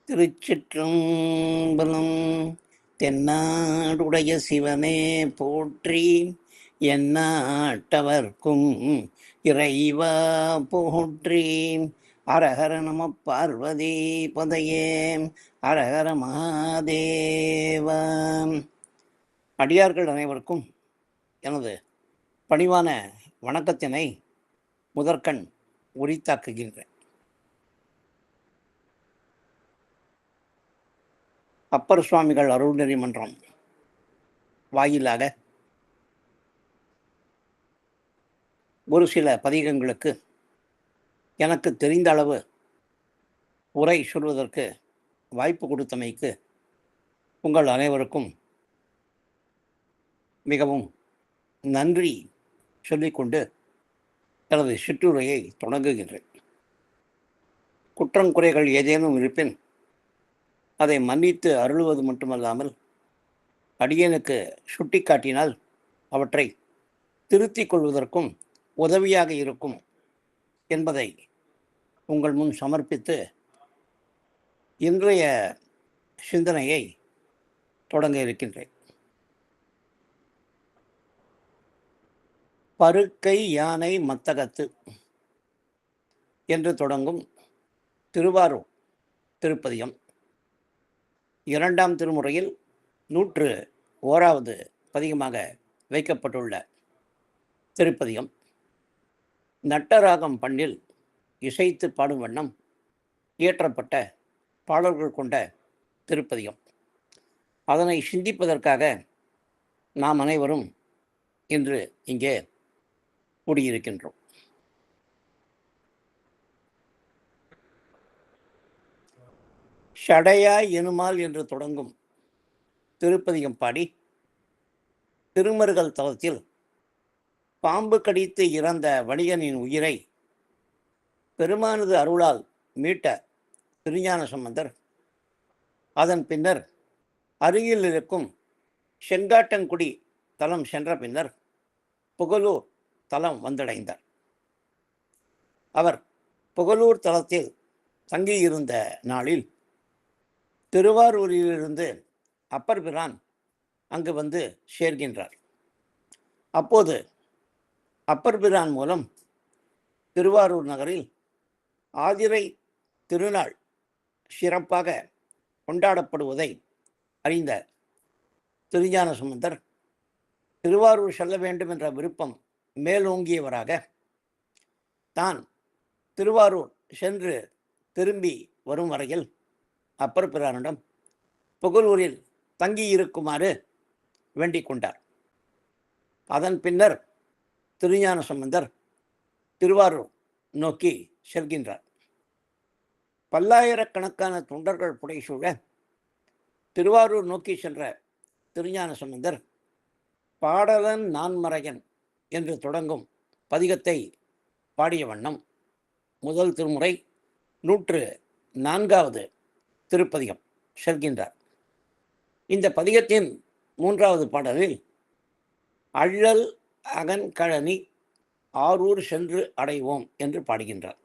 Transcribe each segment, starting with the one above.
திருச்சிற்றம்பலம். தென்னாடுடைய சிவனே போற்றி, எந்நாட்டவர்க்கும் இறைவா போற்றி. அரஹர நம பார்வதி பதையே, அரஹர மகாதேவா. அடியார்கள் அனைவருக்கும் எனது பணிவான வணக்கத்தினை முதற்கண் உரித்தாக்குகின்றேன். அப்பர் சுவாமிகள் அருள்நெறி மன்றம் வாயிலாக ஒரு சில பதிகங்களுக்கு எனக்கு தெரிந்த அளவு உரை சொல்வதற்கு வாய்ப்பு கொடுத்தமைக்கு உங்கள் அனைவருக்கும் மிகவும் நன்றி சொல்லிக்கொண்டு எனது சிற்றுரையை தொடங்குகின்றேன். குற்றங்குறைகள் ஏதேனும் இருப்பின் அதை மன்னித்து அருளுவது மட்டுமல்லாமல் அடியனுக்கு சுட்டி காட்டினால் அவற்றை திருத்திக் கொள்வதற்கும் உதவியாக இருக்கும் என்பதை உங்கள் முன் சமர்ப்பித்து இன்றைய சிந்தனையை தொடங்க இருக்கின்றேன். பருக்கை யானை மத்தகத்து என்று தொடங்கும் திருவாரூர் திருப்பதிகம் இரண்டாம் திருமுறையில் 101வது பதிகமாக வைக்கப்பட்டுள்ள திருப்பதிகம். நட்டராகம் பண்ணில் இசைத்து பாடும் வண்ணம் இயற்றப்பட்ட பாடல்கள் கொண்ட திருப்பதிகம். அதனை சிந்திப்பதற்காக நாம் அனைவரும் இன்று இங்கே கூடியிருக்கின்றோம். ஷடையாய் எனுமால் என்று தொடங்கும் திருப்பதிகம் பாடி திருமருகல் தலத்தில் பாம்பு கடித்து இறந்த வணிகனின் உயிரை பெருமானது அருளால் மீட்ட திருஞான சம்பந்தர் அதன் பின்னர் அருகில் இருக்கும் செங்காட்டங்குடி தலம் சென்ற பின்னர் புகழூர் தலம் வந்தடைந்தார். அவர் புகழூர் தலத்தில் தங்கியிருந்த நாளில் திருவாரூரிலிருந்து அப்பர் பிரான் அங்கு வந்து சேர்கின்றார். அப்போது அப்பர் பிரான் மூலம் திருவாரூர் நகரில் ஆதிரை திருநாள் சிறப்பாக கொண்டாடப்படுவதை அறிந்த திருஞான சம்பந்தர் திருவாரூர் செல்ல வேண்டும் என்ற விருப்பம் மேலோங்கியவராக தான் திருவாரூர் சென்று திரும்பி வரும் வரையில் அப்பர் பிரானிடம் புகழூரில் தங்கியிருக்குமாறு வேண்டிக் கொண்டார். அதன் பின்னர் திருஞான சம்பந்தர் திருவாரூர் நோக்கி செல்கின்றார். பல்லாயிரக்கணக்கான தொண்டர்கள் புடைசூழ திருவாரூர் நோக்கி சென்ற திருஞான சம்பந்தர் பாடலன் நான்மறையன் என்று தொடங்கும் பதிகத்தை பாடிய வண்ணம் முதல் திருமுறை 104வது திருப்பதிகம் செல்கின்றார். இந்த பதிகத்தின் 3வது பாடலில் அள்ளல் அகன் கழனி ஆரூர் சென்று அடைவோம் என்று பாடுகின்றார்.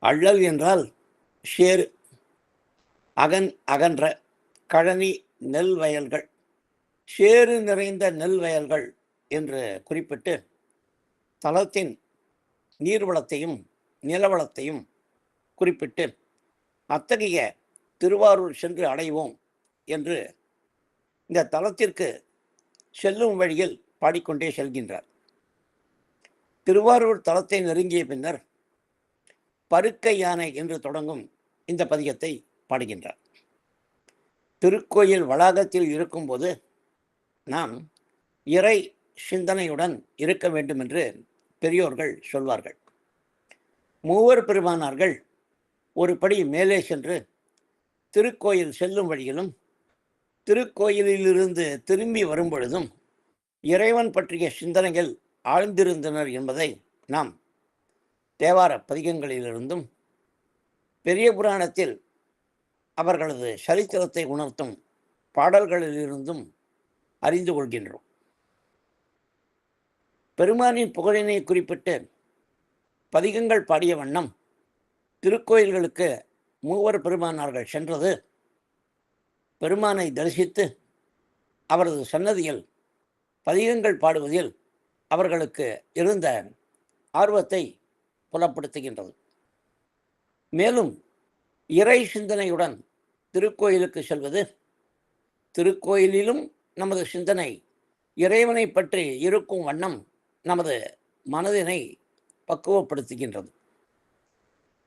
அள்ளல் என்றால் சேறு, அகன் அகன்ற, கழனி நெல் வயல்கள், சேறு நிறைந்த நெல் வயல்கள் என்று குறிப்பிட்டு தலத்தின் நீர்வளத்தையும் நிலவளத்தையும் குறிப்பிட்டு அத்தகைய திருவாரூர் சென்று அடைவோம் என்று இந்த தலத்திற்கு செல்லும் வழியில் பாடிக்கொண்டே செல்கின்றார். திருவாரூர் தலத்தை நெருங்கிய பின்னர் பருக்கை யானை என்று தொடங்கும் இந்த பதிகத்தை பாடுகின்றார். திருக்கோயில் வளாகத்தில் இருக்கும்போது நாம் இறை சிந்தனையுடன் இருக்க வேண்டும் என்று பெரியோர்கள் சொல்வார்கள். மூவர் பெருமானார்கள் ஒரு படி மேலே சென்று திருக்கோயில் செல்லும் வழியிலும் திருக்கோயிலிலிருந்து திரும்பி வரும் பொழுதும் இறைவன் பற்றிய சிந்தனைகள் ஆழ்ந்திருந்தனர் என்பதை நாம் தேவார பதிகங்களிலிருந்தும் பெரிய புராணத்தில் அவர்களது சரித்திரத்தை உணர்த்தும் பாடல்களிலிருந்தும் அறிந்து கொள்கின்றோம். பெருமானின் புகழினை குறிப்பிட்டு பதிகங்கள் பாடிய வண்ணம் திருக்கோயில்களுக்கு மூவர் பெருமானார்கள் சென்றது பெருமானை தரிசித்து அவரது சன்னதியில் பதிகங்கள் பாடுவதில் அவர்களுக்கு இருந்த ஆர்வத்தை புலப்படுத்துகின்றது. மேலும் இறை சிந்தனையுடன் திருக்கோயிலுக்கு செல்வது திருக்கோயிலிலும் நமது சிந்தனை இறைவனை பற்றி இருக்கும் வண்ணம் நமது மனதினை பக்குவப்படுத்துகின்றது.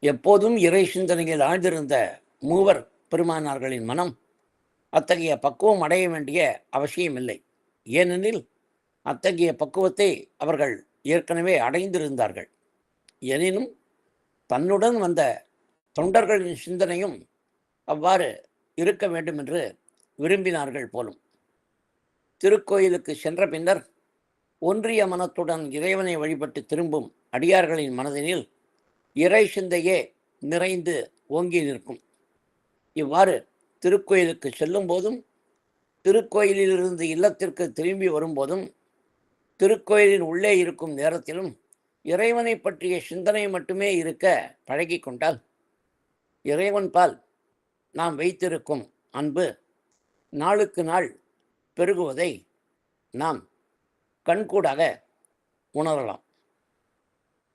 எப்போதும் இறை சிந்தனையில் ஆழ்ந்திருந்த மூவர் பெருமானார்களின் மனம் அத்தகைய பக்குவம் அடைய வேண்டிய அவசியமில்லை. ஏனெனில் அத்தகைய பக்குவத்தை அவர்கள் ஏற்கனவே அடைந்திருந்தார்கள். எனினும் தன்னுடன் வந்த தொண்டர்களின் சிந்தனையும் அவ்வாறு இருக்க வேண்டும் என்று விரும்பினார்கள் போலும். திருக்கோயிலுக்கு சென்ற பின்னர் ஒன்றிய மனத்துடன் இறைவனை வழிபட்டு திரும்பும் அடியார்களின் மனதினில் இறை சிந்தையே நிறைந்து ஓங்கி நிற்கும். இவ்வாறு திருக்கோயிலுக்கு செல்லும் போதும் திருக்கோயிலிலிருந்து இல்லத்திற்கு திரும்பி வரும்போதும் திருக்கோயிலின் உள்ளே இருக்கும் நேரத்திலும் இறைவனை பற்றிய சிந்தனை மட்டுமே இருக்க பழகி கொண்டால் இறைவன் பால் நாம் வைத்திருக்கும் அன்பு நாளுக்கு நாள் பெருகுவதை நாம் கண்கூடாக உணரலாம்.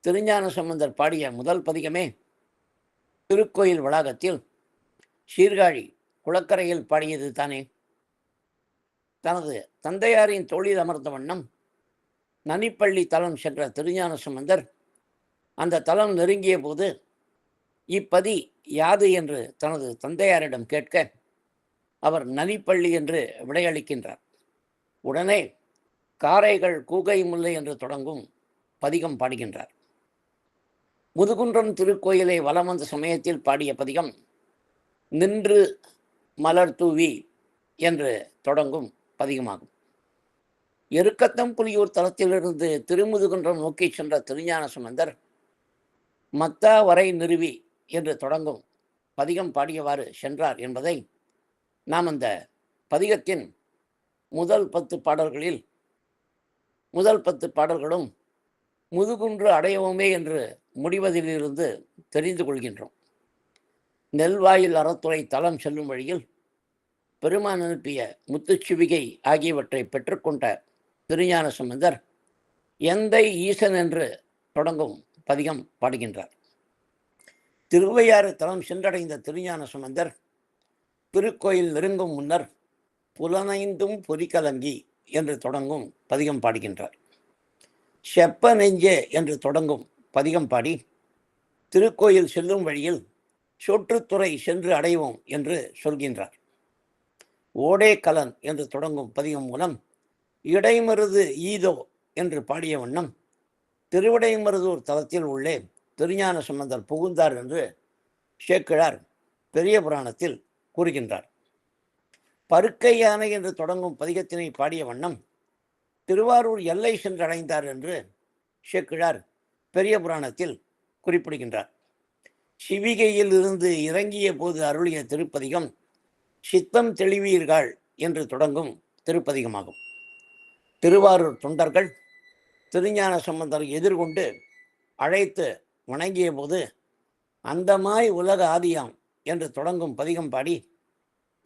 திருஞான சம்பந்தர் பாடிய முதல் பதிகமே திருக்கோயில் வளாகத்தில் சீர்காழி குளக்கரையில் பாடியது தானே. தனது தந்தையாரின் தோளில் அமர்ந்த வண்ணம் நனிப்பள்ளி தலம் சென்ற திருஞான சம்பந்தர் அந்த தலம் நெருங்கிய போது இப்பதி யாது என்று தனது தந்தையாரிடம் கேட்க அவர் நனிப்பள்ளி என்று விடையளிக்கின்றார். உடனே காரைகள் கூகை முல்லை என்று தொடங்கும் பதிகம் பாடுகின்றார். முதுகுன்றம் திருக்கோயிலை வலம் வந்த சமயத்தில் பாடிய பதிகம் நின்று மலர் தூவி என்று தொடங்கும் பதிகமாகும். எருக்கத்தம் புலியூர் தலத்திலிருந்து திருமுதுகுன்றம் நோக்கி சென்ற திருஞான சம்பந்தர் மத்தா வரை நிறுவி என்று தொடங்கும் பதிகம் பாடியவாறு சென்றார் என்பதை நாம் அந்த பதிகத்தின் முதல் 10 பாடல்களும் முதுகுன்று அடையவுமே என்று முடிவதிலிருந்து தெரிந்து கொள்கின்றோம். நெல்வாயில் அறத்துறை தலம் செல்லும் வழியில் பெருமான் அனுப்பிய முத்துச்சிவிகை ஆகியவற்றை பெற்றுக்கொண்ட திருஞான சம்பந்தர் எந்தை ஈசன் என்று தொடங்கும் பதிகம் பாடுகின்றார். திருவையாறு தலம் சென்றடைந்த திருஞான சம்பந்தர் திருக்கோயில் நெருங்கும் முன்னர் புலனைந்தும் பொறிகலங்கி என்று தொடங்கும் பதிகம் பாடுகின்றார். செப்ப நெஞ்சே என்று தொடங்கும் பதிகம் பாடி திருக்கோயில் செல்லும் வழியில் சோற்றுத்துறை சென்று அடைவோம் என்று சொல்கின்றார். ஓடே கலன் என்று தொடங்கும் பதிகம் மூலம் இடைமருது ஈதோ என்று பாடிய வண்ணம் திருவிடைமருதூர் தலத்தில் உள்ளே திருஞான சம்பந்தர் புகுந்தார் என்று சேக்கிழார் பெரிய புராணத்தில் கூறுகின்றார். பருக்கை யானை என்று தொடங்கும் பதிகத்தினை பாடிய வண்ணம் திருவாரூர் எல்லை சென்றடைந்தார் என்று சேக்கிழார் பெரிய புராணத்தில் குறிப்பிடுகின்றார். சிவிகையில் இருந்து இறங்கிய போது அருளிய திருப்பதிகம் சித்தம் தெளிவீர்கள் என்று தொடங்கும் திருப்பதிகமாகும். திருவாரூர் தொண்டர்கள் திருஞான சம்பந்தரை எதிர்கொண்டு அழைத்து வணங்கிய போது அந்தமாய் உலக ஆதியாம் என்று தொடங்கும் பதிகம் பாடி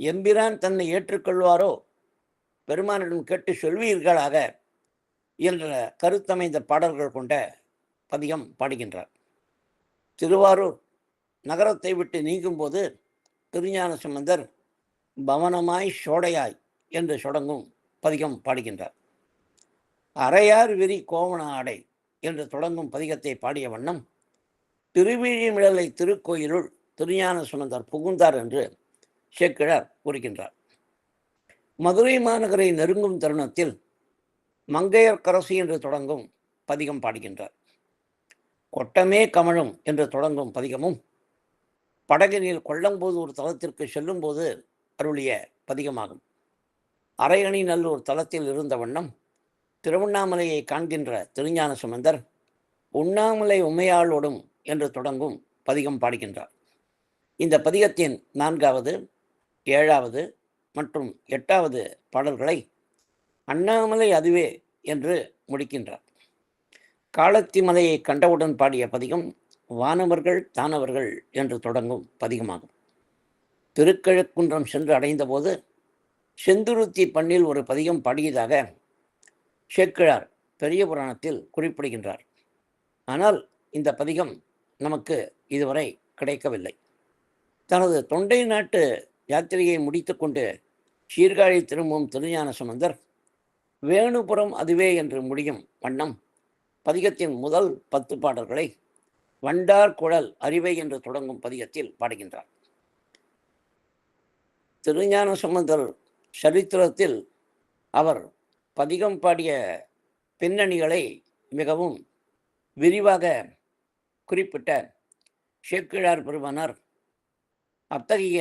எம்பிரான் தன்னை ஏற்றுக்கொள்வாரோ பெருமானிடம் கேட்டு சொல்வீர்களாக என்ற கருத்தமைந்த பாடல்கள் கொண்ட பதிகம் பாடுகின்றார். திருவாரூர் நகரத்தை விட்டு நீங்கும்போது திருஞான சம்பந்தர் பவனமாய் சோடையாய் என்று தொடங்கும் பதிகம் பாடுகின்றார். அரையார் விரி கோவண ஆடை என்று தொடங்கும் பதிகத்தை பாடிய வண்ணம் திருவிழிமிழலை திருக்கோயிலுள் திருஞான சம்பந்தர் புகுந்தார் என்று சேக்கிழார் கூறுகின்றார். மதுரை மாநகரை நெருங்கும் தருணத்தில் மங்கையர்க்கரசி என்று தொடங்கும் பதிகம் பாடுகின்றார். கொட்டமே கமழும் என்று தொடங்கும் பதிகமும் படகினில் கொல்லம்போதூர் தலத்திற்கு செல்லும் போது அருளிய பதிகமாகும். அரையணி நல்லூர் தலத்தில் இருந்த வண்ணம் திருவண்ணாமலையை காண்கின்ற திருஞான சம்பந்தர் உண்ணாமலை உமையாளோடும் என்று தொடங்கும் பதிகம் பாடுகின்றார். இந்த பதிகத்தின் 4வது, 7வது மற்றும் 8வது பாடல்களை அண்ணாமலை அதுவே என்று முடிக்கின்றார். காலத்தி மலையை கண்டவுடன் பாடிய பதிகம் வானவர்கள் தானவர்கள் என்று தொடங்கும் பதிகமாகும். திருக்கழுக்குன்றம் சென்று அடைந்தபோது செந்துருத்தி பண்ணில் ஒரு பதிகம் பாடியதாக சேக்கிழார் பெரிய புராணத்தில் குறிப்பிடுகின்றார். ஆனால் இந்த பதிகம் நமக்கு இதுவரை கிடைக்கவில்லை. தனது தொண்டை நாட்டு யாத்திரையை முடித்துக்கொண்டு சீர்காழி திரும்பும் திருஞான சம்பந்தர் வேணுபுரம் அதுவே என்று முடியும் வண்ணம் பதிகத்தின் முதல் 10 பாடல்களை வண்டார் குழல் அறிவை என்று தொடங்கும் பதிகத்தில் பாடுகின்றார். திருஞான சம்பந்தர் சரித்திரத்தில் அவர் பதிகம் பாடிய பின்னணிகளை மிகவும் விரிவாக குறிப்பிட்ட சேக்கிழார் பெருமானார் அத்தகைய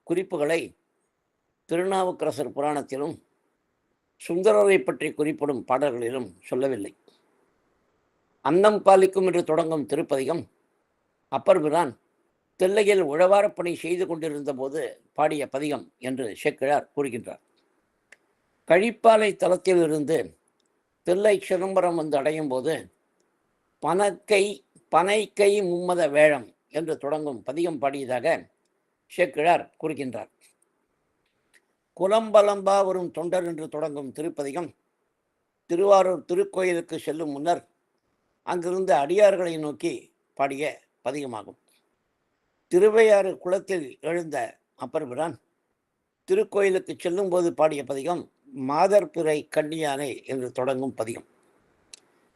குறிப்புகளை திருநாவுக்கரசர் புராணத்திலும் சுந்தரரை பற்றி குறிப்பிடும் பாடல்களிலும் சொல்லவில்லை. அன்னம் பாலிக்கும் என்று தொடங்கும் திருப்பதிகம் அப்பர் பிரான் தில்லையில் உழவாரப்பணி செய்து கொண்டிருந்த போது பாடிய பதிகம் என்று சேக்கிழார் கூறுகின்றார். கழிப்பாலை தலத்தில் இருந்து தில்லை சிதம்பரம் வந்து அடையும் போது பனைக்கை மும்மத வேழம் என்று தொடங்கும் பதிகம் பாடியதாக சேக்கிழார் கூறுகின்றார். குலம்பலம்பா வரும் தொண்டர் என்று தொடங்கும் திருப்பதிகம் திருவாரூர் திருக்கோயிலுக்கு செல்லும் முன்னர் அங்கிருந்த அடியார்களை நோக்கி பாடிய பதிகமாகும். திருவையாறு குளத்தில் எழுந்த அப்பர் பிரான் திருக்கோயிலுக்கு செல்லும் போது பாடிய பதிகம் மாதர்பிறை கண்ணியானை என்று தொடங்கும் பதிகம்.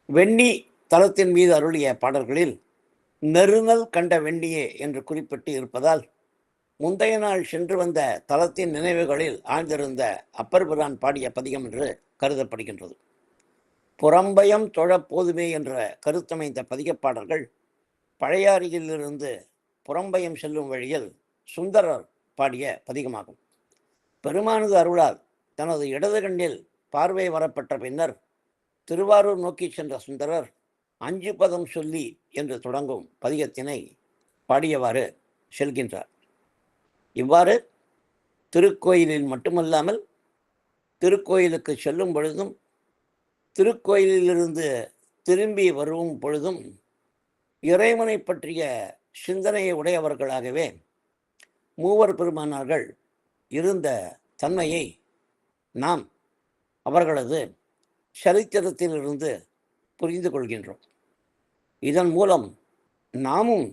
வெண்ணி தலத்தின் மீது அருளிய பாடல்களில் நெருநல் கண்ட வெண்ணியே என்று குறிப்பிட்டு இருப்பதால் முந்தைய நாள் சென்று வந்த தலத்தின் நினைவுகளில் ஆழ்ந்திருந்த அப்பர் பிரான் பாடிய பதிகம் என்று கருதப்படுகின்றது. புறம்பயம் தொழ போதுமே என்ற கருத்தமைந்த பதிகப்பாடல்கள் பழையாறியிலிருந்து புறம்பயம் செல்லும் வழியில் சுந்தரர் பாடிய பதிகமாகும். பெருமானது அருளால் தனது இடது கண்ணில் பார்வை வரப்பட்ட பின்னர் திருவாரூர் நோக்கி சென்ற சுந்தரர் 5 பதம் சொல்லி என்று தொடங்கும் பதிகத்தினை பாடியவாறு செல்கின்றார். இவ்வாறு திருக்கோயிலில் மட்டுமல்லாமல் திருக்கோயிலுக்கு செல்லும் பொழுதும் திருக்கோயிலிலிருந்து திரும்பி வரும் பொழுதும் இறைவனை பற்றிய சிந்தனையை உடையவர்களாகவே மூவர் பெருமானார்கள் இருந்த தன்மையை நாம் அவர்களது சரித்திரத்திலிருந்து புரிந்து கொள்கின்றோம். இதன் மூலம் நாமும்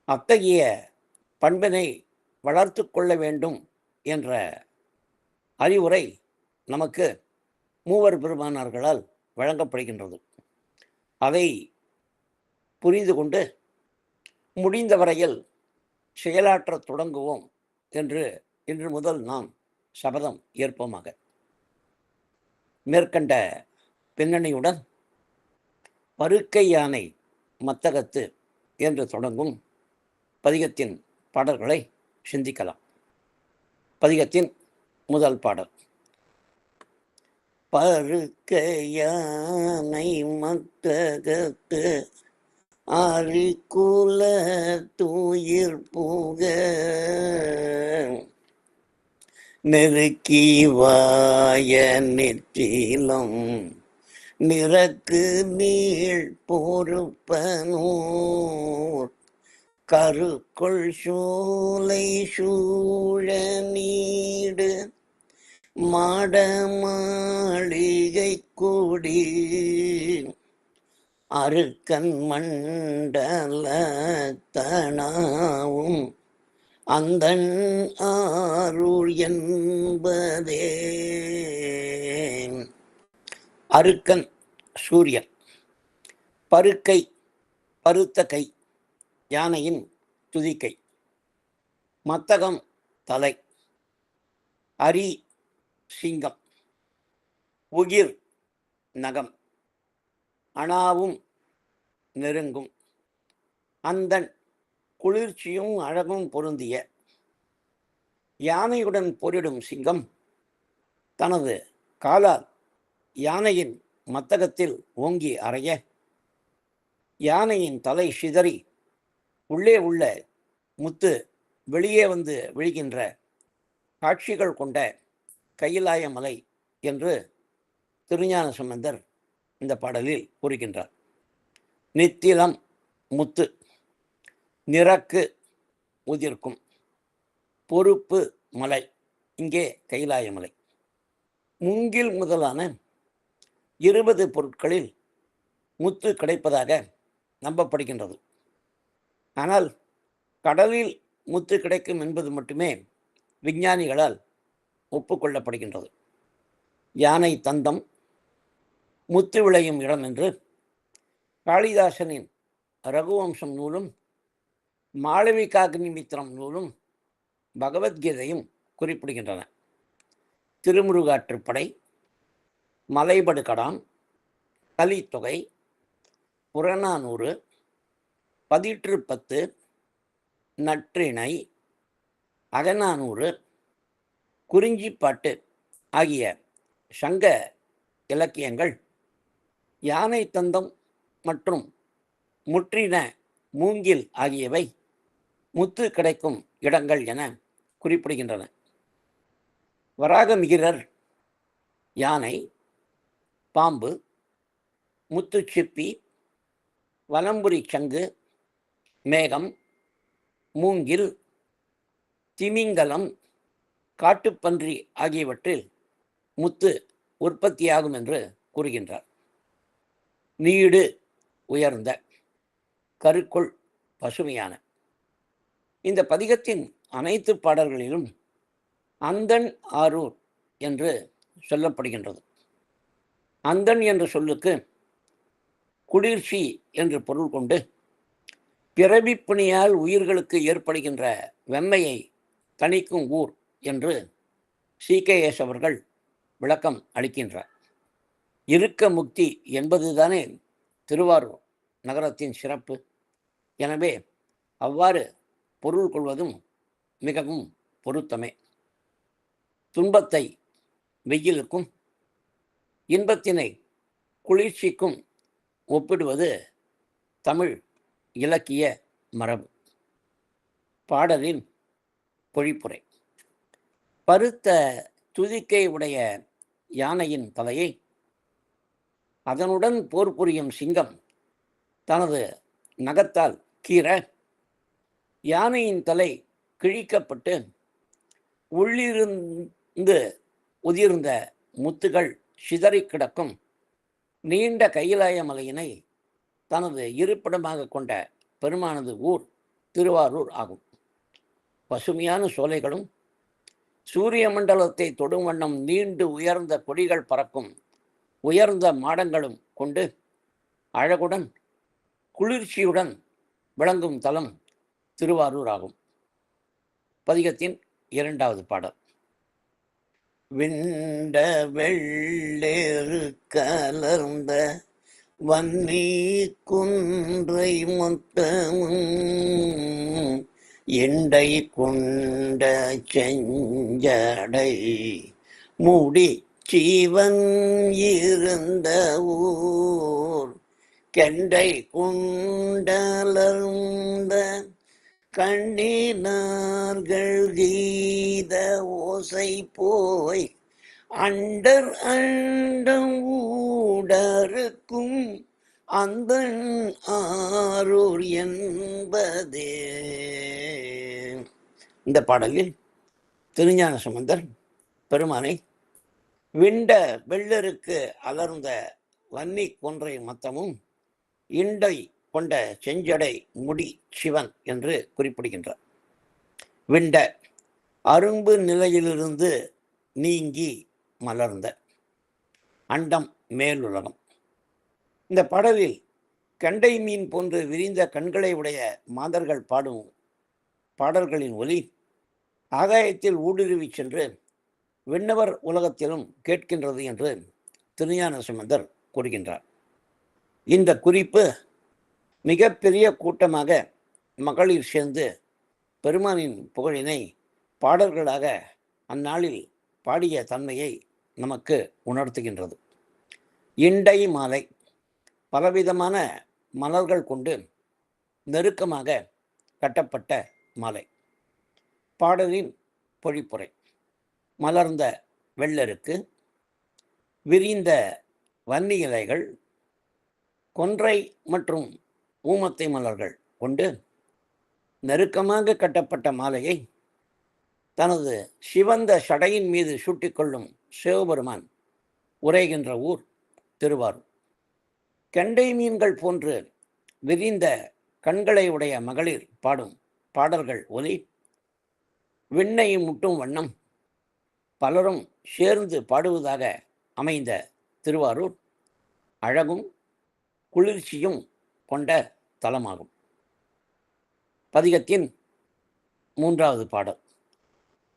அத்தகைய பண்பினை வளர்த்து கொள்ள வேண்டும் என்ற அறிவுரை நமக்கு மூவர் பெருமானார்களால் வழங்கப்படுகின்றது. அதை புரிந்து கொண்டு முடிந்த வரையில் செயலாற்றத் தொடங்குவோம் என்று இன்று முதல் நாம் சபதம் ஏற்போமாக. மேற்கண்ட பின்னணியுடன் பருக்கை யானை மத்தகத்து என்று தொடங்கும் பதிகத்தின் பாடல்களை சிந்திக்கலாம். பதிகத்தின் முதல் பாடல். பருக்கை யானை மத்தகத்து அரிக்குல தூயிர் புக நெருக்கி வாய நெற்றிலம் நிறக்கு நீள் பொறுப்பனூர் கருக்குள் சூலை சூழ நீடு மாட மாளிகை கூடி அருக்கன் மண்டல தனாவும் அந்தன் ஆருள் என்பதே. அருக்கன் சூரியன், பருக்கை பருத்த கை யானையின் துதிக்கை, மத்தகம் தலை, அரி சிங்கம், உகிர் நகம், அணாவும் நெருங்கும், அந்தன் குளிர்ச்சியும் அழகும் பொருந்திய. யானையுடன் போரிடும் சிங்கம் தனது காலால் யானையின் மத்தகத்தில் ஓங்கி அறைய யானையின் தலை சிதறி உள்ளே உள்ள முத்து வெளியே வந்து விழுகின்ற காட்சிகள் கொண்ட கையிலாய மலை என்று திருஞான சம்பந்தர் இந்த பாடலில் கூறுகின்றார். நித்திலம் முத்து நிறக்கு உதிர்க்கும். பொறுப்பு மலை, இங்கே கைலாய மலை. மூங்கில் முதலான 20 பொருட்களில் முத்து கிடைப்பதாக நம்பப்படுகின்றது. ஆனால் கடலில் முத்து கிடைக்கும் என்பது மட்டுமே விஞ்ஞானிகளால் ஒப்புக்கொள்ளப்படுகின்றது. யானை தந்தம் முத்து விளையும் இடம் என்று காளிதாசனின் ரகுவம்சம் நூலும் மாளவிகாக்னிமித்திரம் நூலும் பகவத்கீதையும் குறிப்பிடுகின்றன. திருமுருகாற்றுப்படை, மலைபடுகடாம், கலித்தொகை, புறநானூறு, பதிற்றுப்பத்து, நற்றிணை, அகநானூறு, குறிஞ்சிப்பாட்டு ஆகிய சங்க இலக்கியங்கள் யானை தந்தம் மற்றும் முற்றின மூங்கில் ஆகியவை முத்து கிடைக்கும் இடங்கள் என குறிப்பிடுகின்றன. வராகமிகிரர் யானை, பாம்பு, முத்துச்சிப்பி, வலம்புரி சங்கு, மேகம், மூங்கில், திமிங்கலம், காட்டுப்பன்றி ஆகியவற்றில் முத்து உற்பத்தியாகும் என்று கூறுகின்றார். நீடு உயர்ந்த, கருக்குள் பசுமையான. இந்த பதிகத்தின் அனைத்து பாடல்களிலும் அந்தன் ஆரூர் என்று சொல்லப்படுகின்றது. அந்தன் என்ற சொல்லுக்கு குளிர்ச்சி என்று பொருள் கொண்டு பிறவிப்பிணியால் உயிர்களுக்கு ஏற்படுகின்ற வெம்மையை தணிக்கும் ஊர் என்று CKS அவர்கள் விளக்கம் அளிக்கின்றார். இருக்க முக்தி என்பதுதானே திருவாரூர் நகரத்தின் சிறப்பு. எனவே அவ்வாறு பொருள் கொள்வதும் மிகவும் பொருத்தமே. துன்பத்தை வெயிலுக்கும் இன்பத்தினை குளிர்ச்சிக்கும் ஒப்பிடுவது தமிழ் இலக்கிய மரபு. பாடலின் பொழிப்புரை. பருத்த துதிக்கை உடைய யானையின் தலையை அதனுடன் போர் புரியும் சிங்கம் தனது நகத்தால் கீற யானையின் தலை கிழிக்கப்பட்டு உள்ளிருந்து உதிர்ந்த முத்துகள் சிதறி கிடக்கும் நீண்ட கைலாய மலையினை தனது இருப்பிடமாக கொண்ட பெருமானது ஊர் திருவாரூர் ஆகும். பசுமையான சோலைகளும் சூரிய மண்டலத்தை தொடும் வண்ணம் நீண்டு உயர்ந்த கொடிகள் பறக்கும் உயர்ந்த மாடங்களும் கொண்டு அழகுடன் குளிர்ச்சியுடன் விளங்கும் தலம் திருவாரூர் ஆகும். பதிகத்தின் 2வது பாடல். விண்ட வெள்ளேறு கலர்ந்த வன்னி குன்றை மொத்தமும் எண்டை கொண்ட செஞ்சடை மூடி சீவன் இருந்த ஊர் கெண்டை குண்டலர்ந்த கண்ணினார்கள் கீத ஓசை போய் அண்டர் அண்டம் ஊடருக்கும் அந்த ஆரூர் என்பதே. இந்த பாடலில் திருஞான சம்பந்தர் பெருமானை விண்ட வெள்ளருக்கு அலர்ந்த வன்னி கொன்றை மத்தமும் இண்டை கொண்ட செஞ்சடை முடி சிவன் என்று குறிப்பிடுகின்றார். விண்ட அரும்பு நிலையிலிருந்து நீங்கி மலர்ந்த, அண்டம் மேலுலகம். இந்த பாடலில் கண்டை மீன் போன்று விரிந்த கண்களை உடைய மாதர்கள் பாடும் பாடல்களின் ஒலி ஆகாயத்தில் ஊடுருவி சென்று விண்ணவர் உலகத்திலும் கேட்கின்றது என்று திருஞான சம்பந்தர் கூறுகின்றார். இந்த குறிப்பு மிகப்பெரிய கூட்டமாக மகளிர் சேர்ந்து பெருமானின் புகழினை பாடல்களாக அந்நாளில் பாடிய தன்மையை நமக்கு உணர்த்துகின்றது. இண்டை மாலை பலவிதமான மலர்கள் கொண்டு நெருக்கமாக கட்டப்பட்ட மாலை. பாடலின் பொழிப்புரை. மலர்ந்த வெள்ளருக்கு, விரிந்த வன்னி இலைகள், கொன்றை மற்றும் ஊமத்தை மலர்கள் கொண்டு நெருக்கமாக கட்டப்பட்ட மாலையை தனது சிவந்த சடையின் மீது சூட்டிக்கொள்ளும் சிவபெருமான் உரைகின்ற ஊர் திருவாரூர். கெண்டை மீன்கள் போன்று விரிந்த கண்களை உடைய மகளிர் பாடும் பாடல்கள் ஒலி விண்ணை முட்டும் வண்ணம் பலரும் சேர்ந்து பாடுவதாக அமைந்த திருவாரூர் அழகும் குளிர்ச்சியும் கொண்ட தலமாகும். பதிகத்தின் 3வது பாடல்.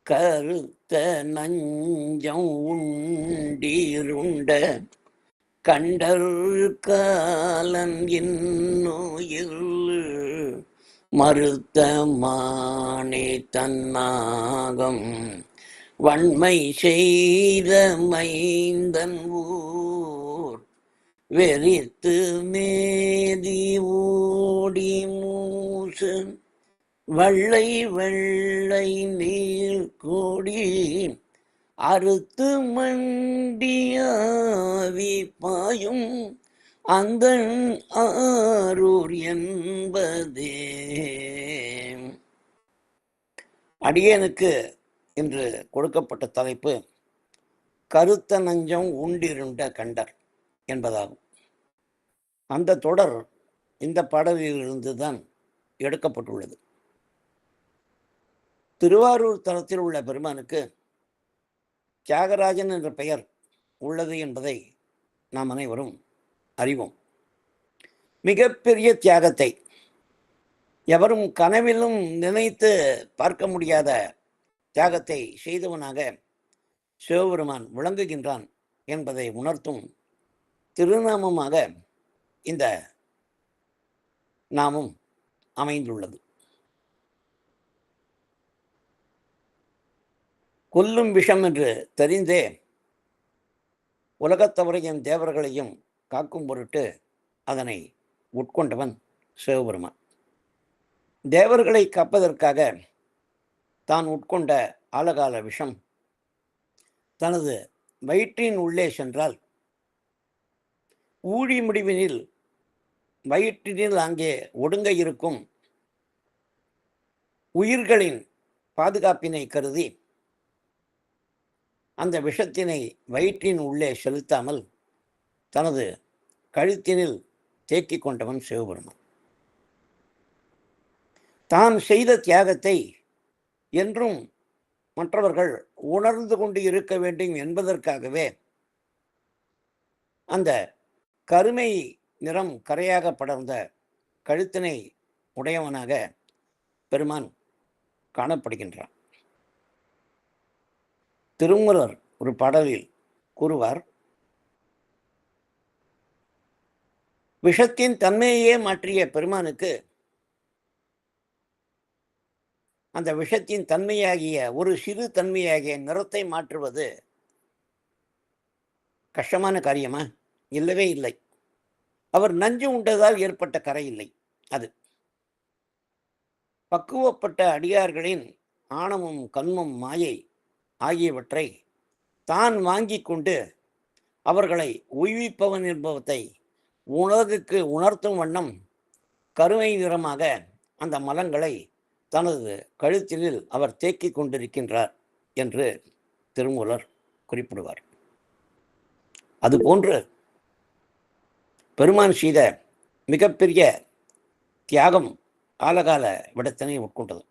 கருத்த நஞ்சம் உண்டீருண்ட கண்டர் காலன் இன்னுயிர் மறுத்த மானே தன்னாகம் வன்மை செய்த மைந்தன் ஊர் வெறித்து மேதி ஓடி மூசு வள்ளை வெள்ளை நீர் கோடி அறுத்து மண்டியாவி பாயும் அந்த ஆரூர் என்பதே. அடியனுக்கு இன்று கொடுக்கப்பட்ட தலைப்பு கருத்த நஞ்சம் உண்டிருண்ட கண்டர் என்பதாகும். அந்த தொடர் இந்த பாடலிலிருந்து தான் எடுக்கப்பட்டுள்ளது. திருவாரூர் தலத்தில் உள்ள பெருமானுக்கு தியாகராஜன் என்ற பெயர் உள்ளது என்பதை நாம் அனைவரும் அறிவோம். மிகப்பெரிய தியாகத்தை எவரும் கனவிலும் நினைத்து பார்க்க முடியாத தியாகத்தை செய்தவனாக சிவபெருமான் விளங்குகின்றான் என்பதை உணர்த்தும் திருநாமமாக இந்த நாமம் அமைந்துள்ளது. கொல்லும் விஷம் என்று தெரிந்தே உலகத்தவரையும் தேவர்களையும் காக்கும் பொருட்டு அதனை உட்கொண்டவன் சிவபெருமான். தேவர்களை காப்பதற்காக தான் உட்கொண்ட ஆலகால விஷம் தனது வயிற்றின் உள்ளே சென்றால் ஊழி முடிவினில் வயிற்றினில் அங்கே ஒடுங்க இருக்கும் உயிர்களின் பாதுகாப்பினை கருதி அந்த விஷத்தினை வயிற்றின் உள்ளே செலுத்தாமல் தனது கழுத்தினில் தேக்கிக் கொண்டவன் சிவபெருமான். தான் செய்த தியாகத்தை என்றும் மற்றவர்கள் உணர்ந்து கொண்டு இருக்க வேண்டும் என்பதற்காகவே அந்த கருமை நிறம் கரையாக படர்ந்த கழுத்தினை உடையவனாக பெருமான் காணப்படுகின்றான். திருமூலர் ஒரு பாடலில் கூறுவார், விஷத்தின் தன்மையே மாற்றிய பெருமானுக்கு அந்த விஷத்தின் தன்மையாகிய ஒரு சிறு தன்மையாகிய நிறத்தை மாற்றுவது கஷ்டமான காரியமா? இல்லவே இல்லை. அவர் நஞ்சு உண்டதால் ஏற்பட்ட கரை இல்லை. அது பக்குவப்பட்ட அடியார்களின் ஆணவம் கண்மம் மாயை ஆகியவற்றை தான் வாங்கி கொண்டு அவர்களை உய்விப்பவன் என்பவத்தை உலகுக்கு உணர்த்தும் வண்ணம் கருமை நிறமாக அந்த மலங்களை தனது கழுத்தினில் அவர் தேக்கிக் கொண்டிருக்கின்றார் என்று திருமூலர் குறிப்பிடுவார். அதுபோன்று பெருமான் செய்த மிகப்பெரிய தியாகம் காலகால விடத்தினை உட்கொண்டது.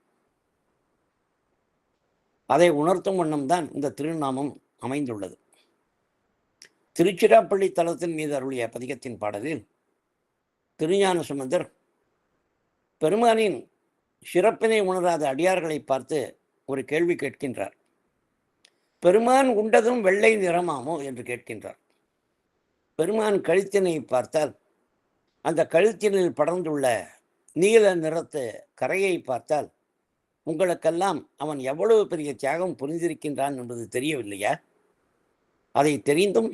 அதை உணர்த்தும் வண்ணம்தான் இந்த திருநாமம் அமைந்துள்ளது. திருச்சிராப்பள்ளி தலத்தின் மீது அருளிய பதிகத்தின் பாடலில் திருஞான சம்பந்தர் பெருமானின் சிறப்பினை உணராத அடியார்களை பார்த்து ஒரு கேள்வி கேட்கின்றார். பெருமான் உண்டதும் வெள்ளை நிறமாமோ என்று கேட்கின்றார். பெருமான் கழுத்தினை பார்த்தால் அந்த கழுத்தினில் படர்ந்துள்ள நீல நிறத்து கரையை பார்த்தால் உங்களுக்கெல்லாம் அவன் எவ்வளவு பெரிய தியாகம் புரிந்திருக்கின்றான் என்பது தெரியவில்லையா? அதை தெரிந்தும்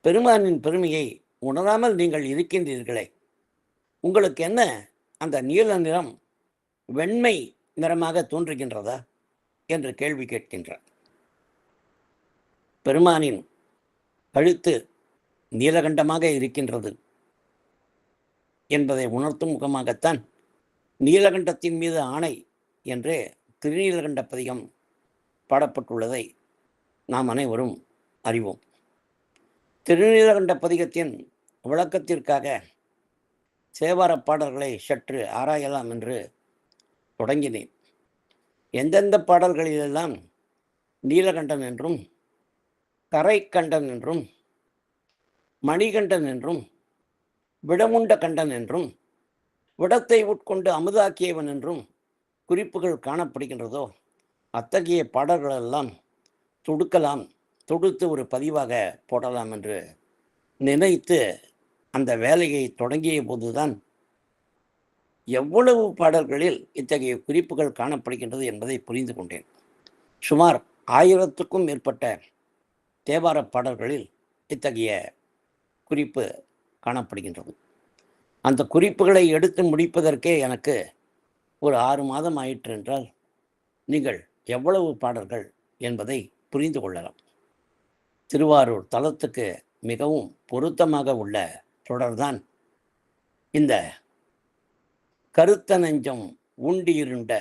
பெருமானின் பெருமையை உணராமல் நீங்கள் இருக்கின்றீர்களே, உங்களுக்கு என்ன அந்த நீல நிறம் வெண்மை நிறமாக தோன்றுகின்றதா என்று கேள்வி கேட்கின்றார். பெருமானின் கழுத்து நீலகண்டமாக இருக்கின்றது என்பதை உணர்த்தும் முகமாகத்தான் நீலகண்டத்தின் மீது ஆணை என்று திருநீலகண்ட பதிகம் பாடப்பட்டுள்ளதை நாம் அனைவரும் அறிவோம். திருநீலகண்ட பதிகத்தின் விளக்கத்திற்காக தேவாரப் பாடல்களை சற்று ஆராயலாம் என்று தொடங்கினேன். எந்தெந்த பாடல்களிலெல்லாம் நீலகண்டன் என்றும் கரைக்கண்டன் என்றும் மணிகண்டன் என்றும் விடமுண்ட கண்டன் என்றும் விடத்தை உட்கொண்டு அமுதாக்கியவன் என்றும் குறிப்புகள் காணப்படுகின்றதோ அத்தகைய பாடல்களெல்லாம் தொடுத்து ஒரு பதிவாக போடலாம் என்று நினைத்து அந்த வேலையை தொடங்கிய போதுதான் எவ்வளவு பாடல்களில் இத்தகைய குறிப்புகள் காணப்படுகின்றது என்பதை புரிந்து கொண்டேன். சுமார் 1000க்கும் மேற்பட்ட தேவார பாடல்களில் இத்தகைய குறிப்பு காணப்படுகின்றது. அந்த குறிப்புகளை எடுத்து முடிப்பதற்கே எனக்கு ஒரு 6 மாதம் ஆயிற்று என்றால் நீங்கள் எவ்வளவு பாடல்கள் என்பதை புரிந்து கொள்ளலாம். திருவாரூர் தலத்துக்கு மிகவும் பொருத்தமாக உள்ள தொடர்தான் இந்த கருத்த நெஞ்சம் உண்டியிருண்ட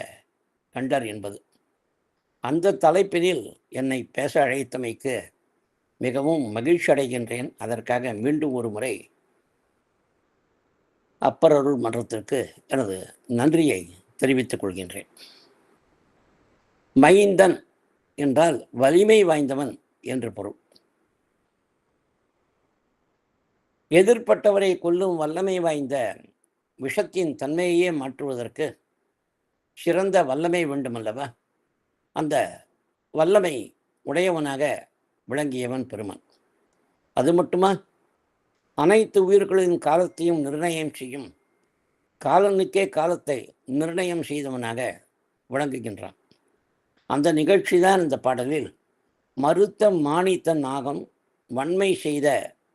கண்டர் என்பது. அந்த தலைப்பினில் என்னை பேச அழைத்தமைக்கு மிகவும் மகிழ்ச்சி அடைகின்றேன். அதற்காக மீண்டும் ஒரு முறை அப்பர் அருள் மன்றத்திற்கு எனது நன்றியை தெரிவித்துக் கொள்கின்றேன். மைந்தன் என்றால் வலிமை வாய்ந்தவன் என்று பொருள். எதிர்ப்பட்டவரை கொல்லும் வல்லமை வாய்ந்த விஷத்தின் தன்மையையே மாற்றுவதற்கு சிறந்த வல்லமை வேண்டுமல்லவா? அந்த வல்லமை உடையவனாக விளங்கியவன் பெருமான். அது மட்டுமா, அனைத்து உயிர்களின் காலத்தையும் நிர்ணயம் செய்யும் காலனுக்கே காலத்தை நிர்ணயம் செய்தவனாக விளங்குகின்றான். அந்த நிகழ்ச்சி தான் இந்த பாடலில் மறுத்த மாணித்தன் நாகம் வன்மை செய்த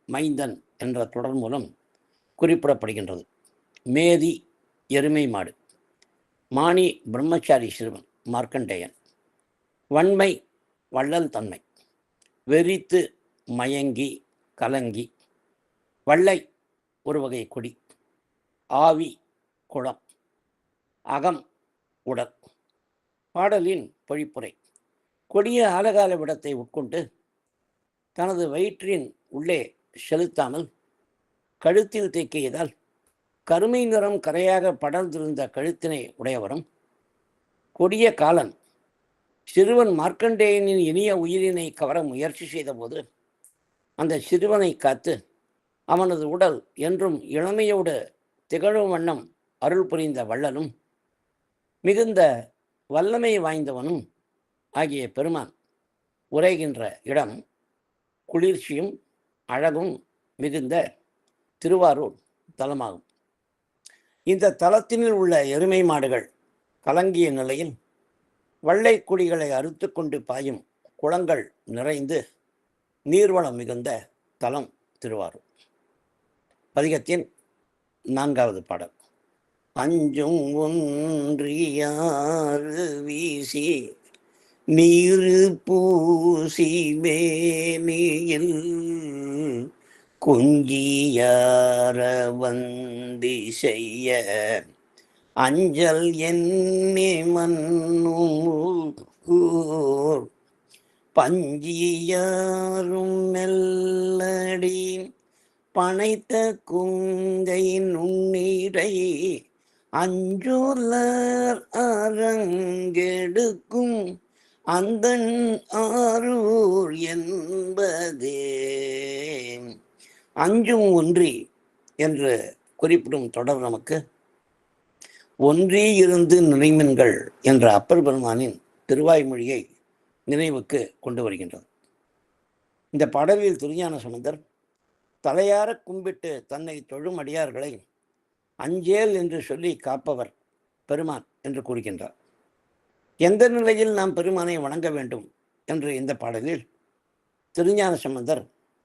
மைந்தன் என்ற தொடர் மூலம் குறிப்பிடப்படுகின்றது. மேதி எருமை மாடு, மாணி பிரம்மச்சாரி சிறுவன் மார்க்கண்டேயன், வன்மை வள்ளல் தன்மை, வெறித்து மயங்கி கலங்கி, வள்ளை ஒரு வகை கொடி, ஆவி குளம், அகம் உடல். பாடலின் பொழிப்புரை: கொடிய ஆலகால விடத்தை உட்கொண்டு தனது வயிற்றின் உள்ளே செலுத்தாமல் கழுத்தில் தேக்கியதால் கருமை நிறம் கரையாக படர்ந்திருந்த கழுத்தினை உடையவரும் கொடிய காலன் சிறுவன் மார்க்கண்டேயனின் இனிய உயிரினை கவர முயற்சி செய்தபோது அந்த சிறுவனை காத்து அவனது உடல் என்றும் இளமையோடு திகழும் வண்ணம் அருள் புரிந்த வள்ளலும் மிகுந்த வல்லமை வாய்ந்தவனும் ஆகிய பெருமான் உரைகின்ற இடம் குளிர்ச்சியும் அழகும் மிகுந்த திருவாரூர் தலமாகும். இந்த தலத்தினில் உள்ள எருமை மாடுகள் கலங்கிய நிலையில் வள்ளை கொடிகளை அறுத்து கொண்டு பாயும் குளங்கள் நிறைந்து நீர்வளம் மிகுந்த தலம் திருவாரூர். பதிகத்தின் 4வது பாடல். அஞ்சும் ஒன்றியாறு வீசி நீரு பூசி மேனியில் குஞ்சியார வந்தி செய்ய அஞ்சல் எண்ணி மன்னூர் பஞ்சியாரும் மெல்லடி பனைத்த குங்கை நுண்ணீரை அஞ்சுலர் அரங்கெடுக்கும் அந்தன் ஆரூர் என்பதே. அஞ்சும் ஒன்றி என்று குறிப்பிடும் தொடர் நமக்கு ஒன்றி இருந்து நினைமின்கள் என்ற அப்பர் பெருமானின் திருவாய்மொழியை நினைவுக்கு கொண்டு வருகின்றது. இந்த பாடலில் திருஞான சம்பந்தர் தலையார கும்பிட்டு தன்னை தொழும் அடியார்களை அஞ்சேல் என்று சொல்லி காப்பவர் பெருமான் என்று கூறுகின்றார். எந்த நிலையில் நாம் பெருமானை வணங்க வேண்டும் என்று இந்த பாடலில் திருஞான சம்பந்தர்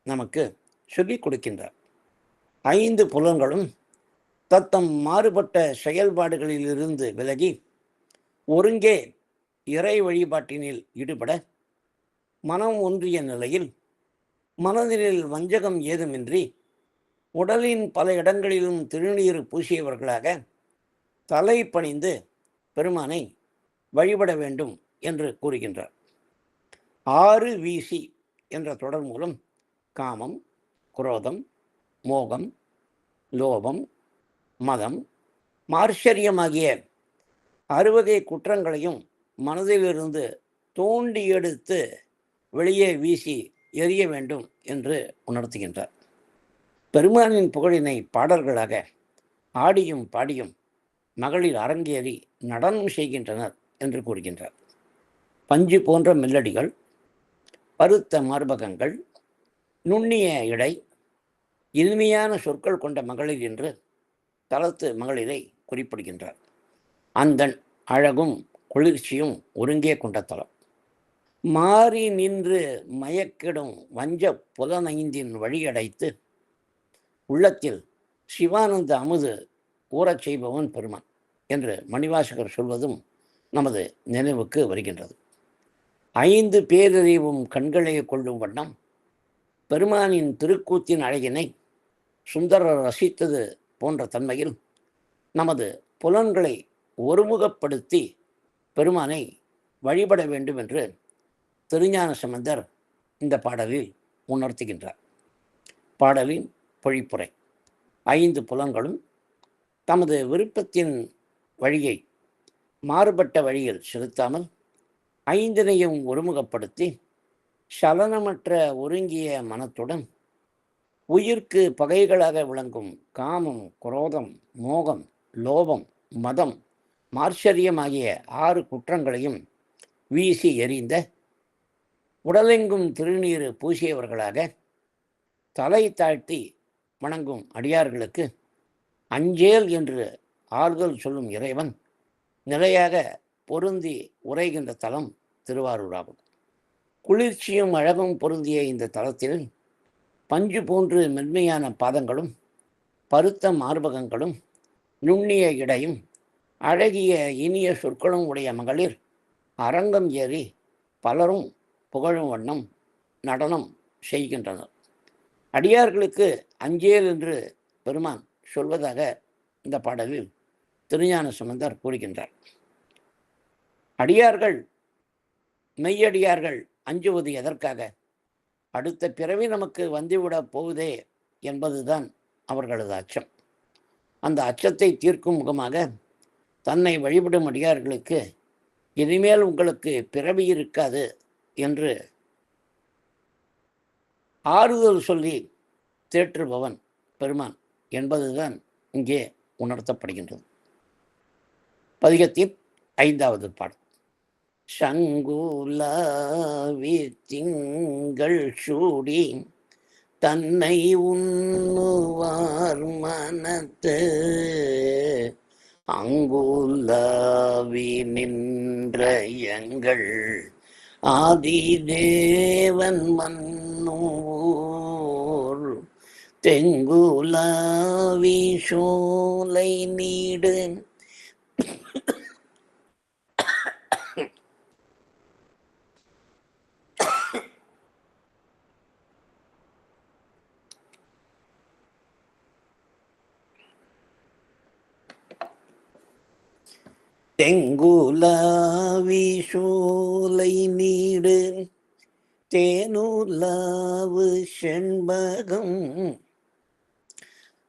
நமக்கு சொல்லிக் கொடுக்கின்றார். 5 புலன்களும் தத்தம் மாறுபட்ட செயல்பாடுகளிலிருந்து விலகி ஒருங்கே இறை வழிபாட்டினில் ஈடுபட மனம் ஒன்றிய நிலையில் மனதில் வஞ்சகம் ஏதுமின்றி உடலின் பல இடங்களிலும் திருநீர் பூசியவர்களாக தலை பணிந்து பெருமானை வழிபட வேண்டும் என்று கூறுகின்றார். 6 வீசி என்ற தொடர் மூலம் காமம், குரோதம், மோகம், லோபம், மதம், மார்ஷரியமாகிய 6 குற்றங்களையும் மனதிலிருந்து தோண்டி எடுத்து வெளியே வீசி எறிய வேண்டும் என்று உணர்த்துகின்றார். பெருமானின் புகழினை பாடல்களாக ஆடியும் பாடியும் மகளிர் அரங்கேறி நடனம் செய்கின்றனர் என்று கூறுகின்றார். பஞ்சு போன்ற மெல்லடிகள், பருத்த மார்பகங்கள், நுண்ணிய இடை, இனிமையான சொற்கள் கொண்ட மகளிர் என்று தலத்து மகளிரை குறிப்பிடுகின்றார். அந்தன் அழகும் குளிர்ச்சியும் ஒருங்கே கொண்ட தலம். மாறி நின்று மயக்கிடும் வஞ்ச புலனைந்தின் வழியடைத்து உள்ளத்தில் சிவானந்த அமுது ஊறச் செய்பவன் பெருமான் என்று மணிவாசகர் சொல்வதும் நமது நினைவுக்கு வருகின்றது. 5 பேரறிவும் கண்களை கொள்ளும் வண்ணம் பெருமானின் திருக்கூத்தின் அழகினை சுந்தரர் ரசித்தது போன்ற தன்மையில் நமது புலன்களை ஒருமுகப்படுத்தி பெருமானை வழிபட வேண்டும் என்று திருஞான சம்பந்தர் இந்த பாடலில் உணர்த்துகின்றார். பாடலின் பொழிப்புரை: 5 புலன்களும் தமது விருப்பத்தின் வழியை மாறுபட்ட வழியில் செலுத்தாமல் 5னையும் ஒருமுகப்படுத்தி சலனமற்ற ஒருங்கிய மனத்துடன் உயிர்க்கு பகைகளாக விளங்கும் காமம், குரோதம், மோகம், லோபம், மதம், மார்ச்சரியம் ஆகிய 6 குற்றங்களையும் வீசி எறிந்த உடலெங்கும் திருநீறு பூசியவர்களாக தலை தாழ்த்தி வணங்கும் அடியார்களுக்கு அஞ்சேல் என்று ஆறுதல் சொல்லும் இறைவன் நிலையாக பொருந்தி உரைகின்ற தலம் திருவாரூராகும். குளிர்ச்சியும் அழகும் பொருந்திய இந்த தலத்தில் பஞ்சு போன்று மென்மையான பாதங்களும் பருத்த மார்பகங்களும் நுண்ணிய இடையும் அழகிய இனிய சொற்களும் உடைய மகளிர் அரங்கம் ஏறி பலரும் புகழும் வண்ணம் நடனம் செய்கின்றனர். அடியார்களுக்கு அஞ்சேல் என்று பெருமான் சொல்வதாக இந்த பாடலில் திருஞான சம்பந்தர் கூறுகின்றார். அடியார்கள், மெய்யடியார்கள் அஞ்சுவது எதற்காக? அடுத்த பிறவி நமக்கு வந்துவிடப் போவதே என்பதுதான் அவர்களது அச்சம். அந்த அச்சத்தை தீர்க்கும் முகமாக தன்னை வழிபடும் அடியார்களுக்கு இனிமேல் உங்களுக்கு பிறவி இருக்காது என்று ஆறுதல் சொல்லி தேற்றுபவன் பெருமான் என்பதுதான் இங்கே உணர்த்தப்படுகின்றது. பதிகத்தின் 5வது பாடல்: சங்குலாவி திங்கள் சூடி தன்னை உண்ணுவார் மனத்து அங்குலாவி நின்ற எங்கள் ஆதிதேவன் மன்னூர் தெங்குலாவி சோலை நீடு தெங்குலாவி சோலை நீடு தேனுலாவு செண்பகம்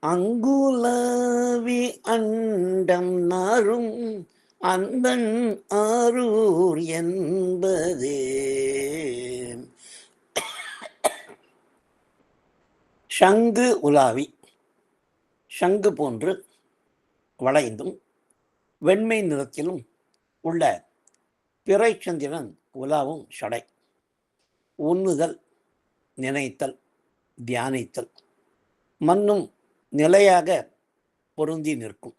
அங்குலாவி அண்டம் நாரும் அன்பன் ஆரூர் என்பதே. சங்கு உலாவி, சங்கு போன்று வளைந்தும் வெண்மை நிறத்திலும் உள்ள பிறை சந்திரன் உலாவும் சடை. உண்ணுதல், நினைத்தல், தியானித்தல் மன்னும் நிலையாக பொருந்தி நிற்கும்.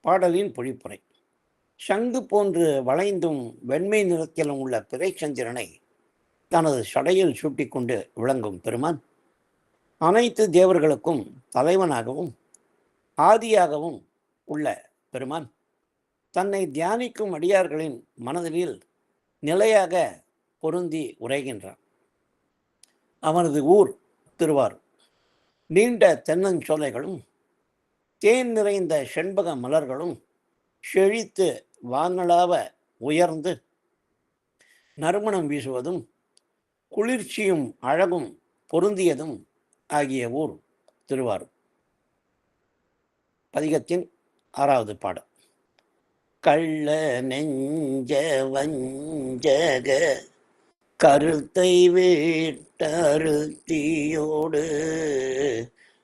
பாடலின் பொழிப்புரை: சங்கு போன்று வளைந்தும் வெண்மை நிறத்திலும் உள்ள பிறை சந்திரனை தனது சடையில் சூட்டிக்கொண்டு விளங்கும் பெருமான் அனைத்து தேவர்களுக்கும் தலைவனாகவும் ஆதியாகவும் உள்ள பெருமான் தன்னை தியானிக்கும் அடியார்களின் மனதில் நிலையாக பொருந்தி உரைகின்றான். அவனது ஊர் திருவாரூர். நீண்ட தென்னஞ்சோலைகளும் தேன் நிறைந்த செண்பக மலர்களும் செழித்து வானளாவ உயர்ந்து நறுமணம் வீசுவதும் குளிர்ச்சியும் அழகும் பொருந்தியதும் ஆகிய ஊர் திருவாரூர். பதிகத்தின் 6வது பாடல். கள்ள நெஞ்ச வஞ்சக கருத்தை வேட்டருத்தியோடு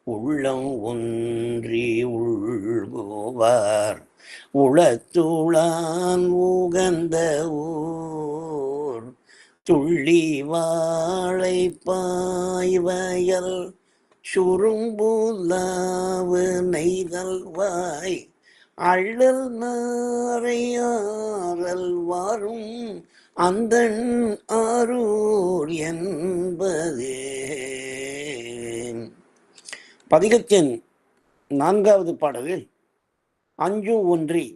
உள்ளம் ஒன்றி உள்குவார் உளத்துளான் உகந்த ஊர் துள்ளி வாழை பாய்வயல் சுரும்புலாவு நெய்தல்வாய் அள்ளல் நாரையாரல் வாரும் அந்தன் ஆரூர் என்பதே. பதிகத்தின் 4வது பாடலில் அஞ்சு ஒன்றி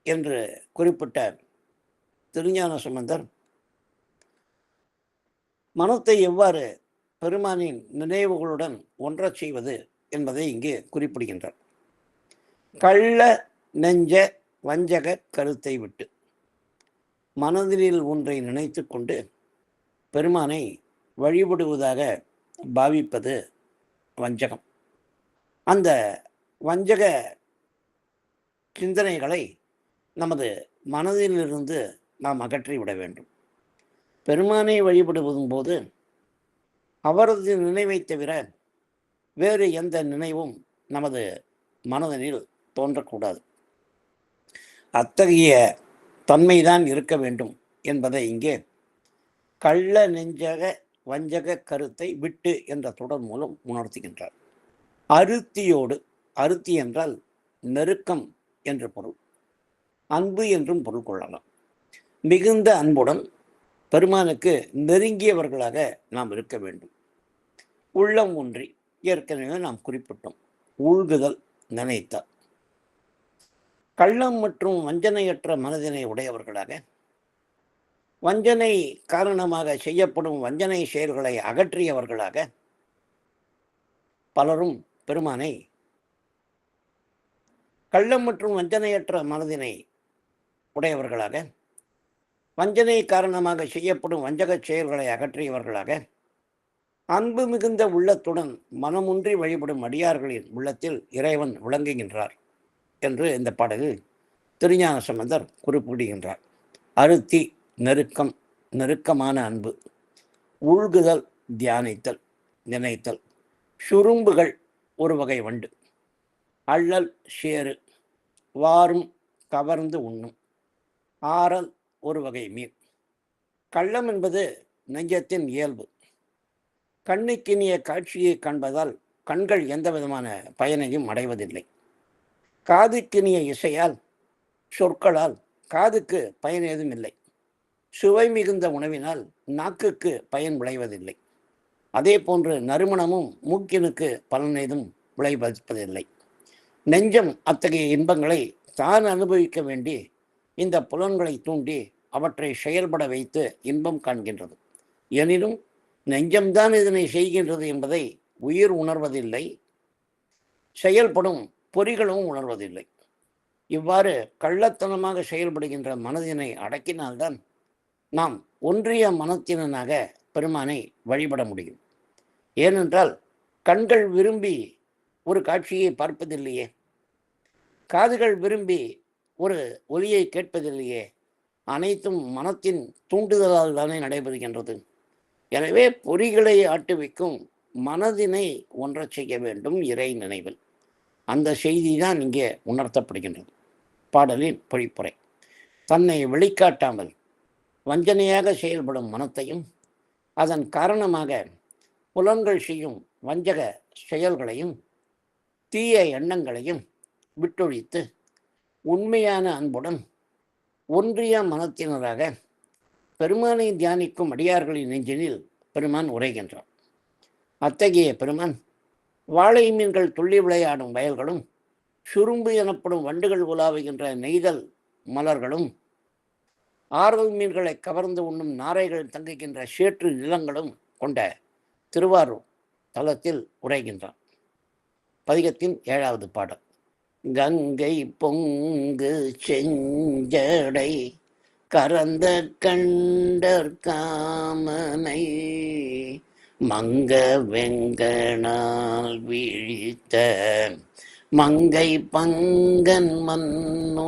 என்று குறிப்பிட்ட திருஞான சம்பந்தர் மனத்தை எவ்வாறு பெருமானின் நினைவுகளுடன் ஒன்றச் செய்வது என்பதை இங்கே குறிப்பிடுகின்றார். கள்ள நெஞ்ச வஞ்சக கருத்தை விட்டு மனதில் ஒன்றை நினைத்து கொண்டு பெருமானை வழிபடுவதாக பாவிப்பது வஞ்சகம். அந்த வஞ்சக சிந்தனைகளை நமது மனதிலிருந்து நாம் அகற்றிவிட வேண்டும். பெருமானை வழிபடுவதும் போது அவரது நினைவை தவிர வேறு எந்த நினைவும் நமது மனதில் தோன்றக்கூடாது. அத்தகைய தன்மைதான் இருக்க வேண்டும் என்பதை இங்கே கள்ள நெஞ்சக வஞ்சக கருத்தை விட்டு என்ற தொடர் மூலம் உணர்த்துகின்றார். அருத்தியோடு, அருத்தி என்றால் நெருக்கம் என்று பொருள், அன்பு என்றும் பொருள் கொள்ளலாம். மிகுந்த அன்புடன் பெருமானுக்கு நெருங்கியவர்களாக நாம் இருக்க வேண்டும். உள்ளம் ஒன்றி, ஏற்கனவே நாம் குறிப்பிட்டோம், ஊழ்குதல், நினைத்தால். கள்ளம் மற்றும் வஞ்சனையற்ற மனதினை உடையவர்களாக, வஞ்சனை காரணமாக செய்யப்படும் வஞ்சனை செயல்களை அகற்றியவர்களாக பலரும் பெருமானை கள்ளம் மற்றும் வஞ்சனையற்ற மனதினை உடையவர்களாக, வஞ்சனை காரணமாக செய்யப்படும் வஞ்சக செயல்களை அகற்றியவர்களாக, அன்பு மிகுந்த உள்ளத்துடன் மனமுன்றி வழிபடும் அடியார்களின் உள்ளத்தில் இறைவன் விளங்குகின்றார் என்று இந்த பாடலில் திருஞான சம்பந்தர் குறிப்பிடுகின்றார். அருத்தி நெருக்கம், நெருக்கமான அன்பு. உள்குதல் தியானித்தல், நினைத்தல். சுரும்புகள் ஒரு வகை வண்டு. அள்ளல் சேறு, வாரும் கவர்ந்து உண்ணும். ஆறல் ஒரு வகை மீன். கள்ளம் என்பது நெஞ்சத்தின் இயல்பு. கண்ணுக்கினிய காட்சியை காண்பதால் கண்கள் எந்த விதமான பயனையும் அடைவதில்லை. காதுக்கினிய இசையால், சொற்களால் காதுக்கு பயன் ஏதும் இல்லை. சுவை மிகுந்த உணவினால் நாக்குக்கு பயன் விளைவதில்லை. அதே போன்று நறுமணமும் மூக்கினுக்கு பலன் ஏதும் விளைவிப்பதில்லை. நெஞ்சம் அத்தகைய இன்பங்களை தான் அனுபவிக்க வேண்டி இந்த புலன்களை தூண்டி அவற்றை செயல்பட வைத்து இன்பம் காண்கின்றது. எனினும் நெஞ்சம்தான் இதனை செய்கின்றது என்பதை உயிர் உணர்வதில்லை, செயல்படும் பொறிகளும் உணர்வதில்லை. இவ்வாறு கள்ளத்தனமாக செயல்படுகின்ற மனதினை அடக்கினால்தான் நாம் ஒன்றிய மனத்தினனாக பெருமானை வழிபட முடியும். ஏனென்றால் கண்கள் விரும்பி ஒரு காட்சியை பார்ப்பதில்லையே, காதுகள் விரும்பி ஒரு ஒலியை கேட்பதில்லையே, அனைத்தும் மனத்தின் தூண்டுதலால் தானே நடைபெறுகின்றது. எனவே பொறிகளை ஆட்டுவிக்கும் மனதினை ஒன்றச் செய்ய வேண்டும் இறை நினைவில். அந்த செய்தி தான் இங்கே உணர்த்தப்படுகின்றது. பாடலின் பொழிப்புரை. தன்னை வெளிக்காட்டாமல் வஞ்சனையாக செயல்படும் மனத்தையும் அதன் காரணமாக புலன்கள் செய்யும் வஞ்சக செயல்களையும் தீய எண்ணங்களையும் விட்டொழித்து உண்மையான அன்புடன் ஒன்றிய மனத்தினராக பெருமானை தியானிக்கும் அடியார்களின் நெஞ்சினில் பெருமான் உரைகின்றார். அத்தகைய பெருமான் வாழை மீன்கள் துள்ளி விளையாடும் வயல்களும், சுரும்பு எனப்படும் வண்டுகள் உலாவுகின்ற நெய்தல் மலர்களும், ஆரல் மீன்களை கவர்ந்து உண்ணும் நாரைகள் தங்குகின்ற சேற்று நிலங்களும் கொண்ட திருவாரூர் தலத்தில் உரைகின்றான். பதிகத்தின் 7வது பாடல். கங்கை பொங்கு செஞ்சடை கரந்த கண்டற் காமனை மங்க வெங்கனால் வீழித்த மங்கை பங்கன் மன்னோர்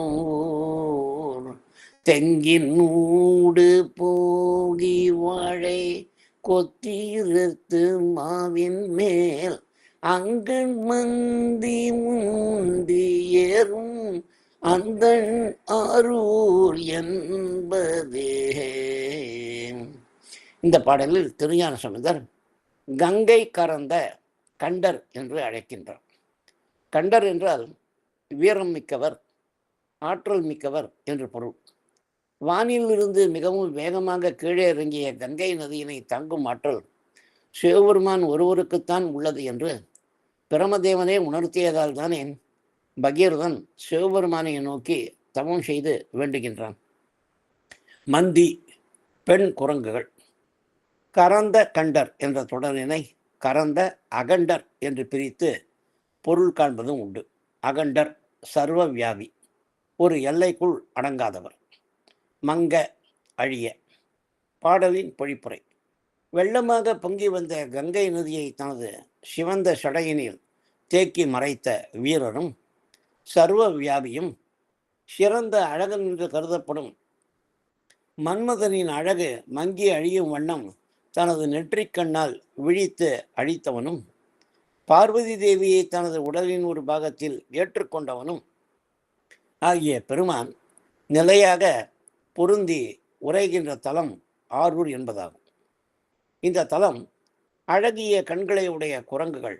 தெங்கின் ஊடு போகி வாழை கொத்திருத்து மாவின் மேல் அங்கண் மந்தி முந்தி ஏறும் அந்த ஆரூர் என்பதே. இந்த பாடலில் திருஞான சம்பந்தர் கங்கை கறந்த கண்டர் என்று அழைக்கின்றார். கண்டர் என்றால் வீரம் மிக்கவர், ஆற்றல் மிக்கவர் என்று பொருள். வானிலிருந்து மிகவும் வேகமாக கீழே இறங்கிய கங்கை நதியினை தங்கும் ஆற்றல் சிவபெருமான் ஒருவருக்குத்தான் உள்ளது என்று பிரமதேவனே உணர்த்தியதால் தானே பகீரதன் சிவபெருமானை நோக்கி தவம் செய்து வேண்டுகின்றான். மந்தி பெண் குரங்குகள். கரந்த கண்டர் என்ற தொடரினை கரந்த அகண்டர் என்று பிரித்து பொருள் காண்பதும் உண்டு. அகண்டர் சர்வ வியாபி, ஒரு எல்லைக்குள் அடங்காதவர். மங்க அழிய. பாடலின் பொழிப்புரை. வெள்ளமாக பொங்கி வந்த கங்கை நதியை தனது சிவந்த சடையினில் தேக்கி மறைத்த வீரரும் சர்வ வியாபியும் சிறந்த அழகன் என்று கருதப்படும் மன்மதனின் அழகு மங்கி அழியும் வண்ணம் தனது நெற்றிக்கண்ணால் விழித்து அழித்தவனும் பார்வதி தேவியை தனது உடலின் ஒரு பாகத்தில் ஏற்றுக்கொண்டவனும் ஆகிய பெருமான் நிலையாக பொருந்தி உரைகின்ற தலம் ஆரூர் என்பதாகும். இந்த தலம் அழகிய கண்களை உடைய குரங்குகள்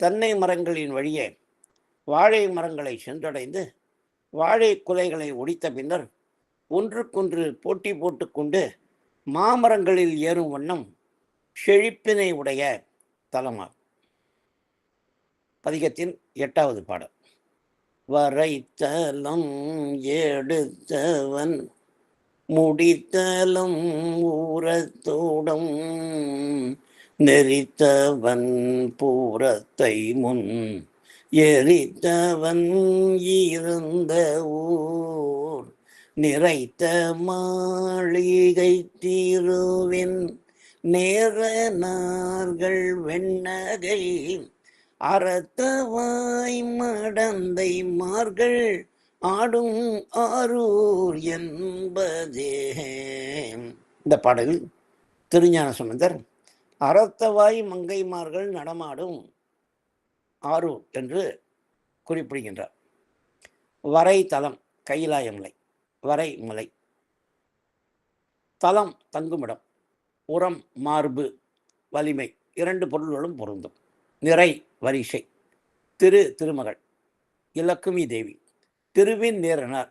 தென்னை மரங்களின் வழியே வாழை மரங்களை சென்றடைந்து வாழை குலைகளை ஒடித்த பின்னர் ஒன்றுக்கொன்று போட்டி போட்டுக்கொண்டு மாமரங்களில் ஏறும் வண்ணம் செழிப்பினை உடைய தலமாகும். பதிகத்தின் 8வது பாடல். வரைத்தலம் எடுத்தவன் முடித்தலும் ஊரத்தோடும் நெறித்தவன் பூரத்தை முன் எரித்தவன் இருந்த ஊர் நிறைத்த மாளிகை தீருவின் நேர நார்கள் வெண்ணகை அறத்தவாய் மடந்தை மார்கள் ஆடும் ஆரூர் என்பதே. இந்த பாடலில் திருஞான சம்பந்தர் அறத்தவாய் மங்கைமார்கள் நடமாடும் ஆரூர் என்று குறிப்பிடுகின்றார். வரை தலம் கைலாயமலை, வரை மலை. தலம் தங்குமிடம், உரம் மார்பு வலிமை, 2 பொருள்களும் பொருந்தும். நிறை வரிசை. திருமகள் இலக்குமி தேவி, திருவின் நேரனார்.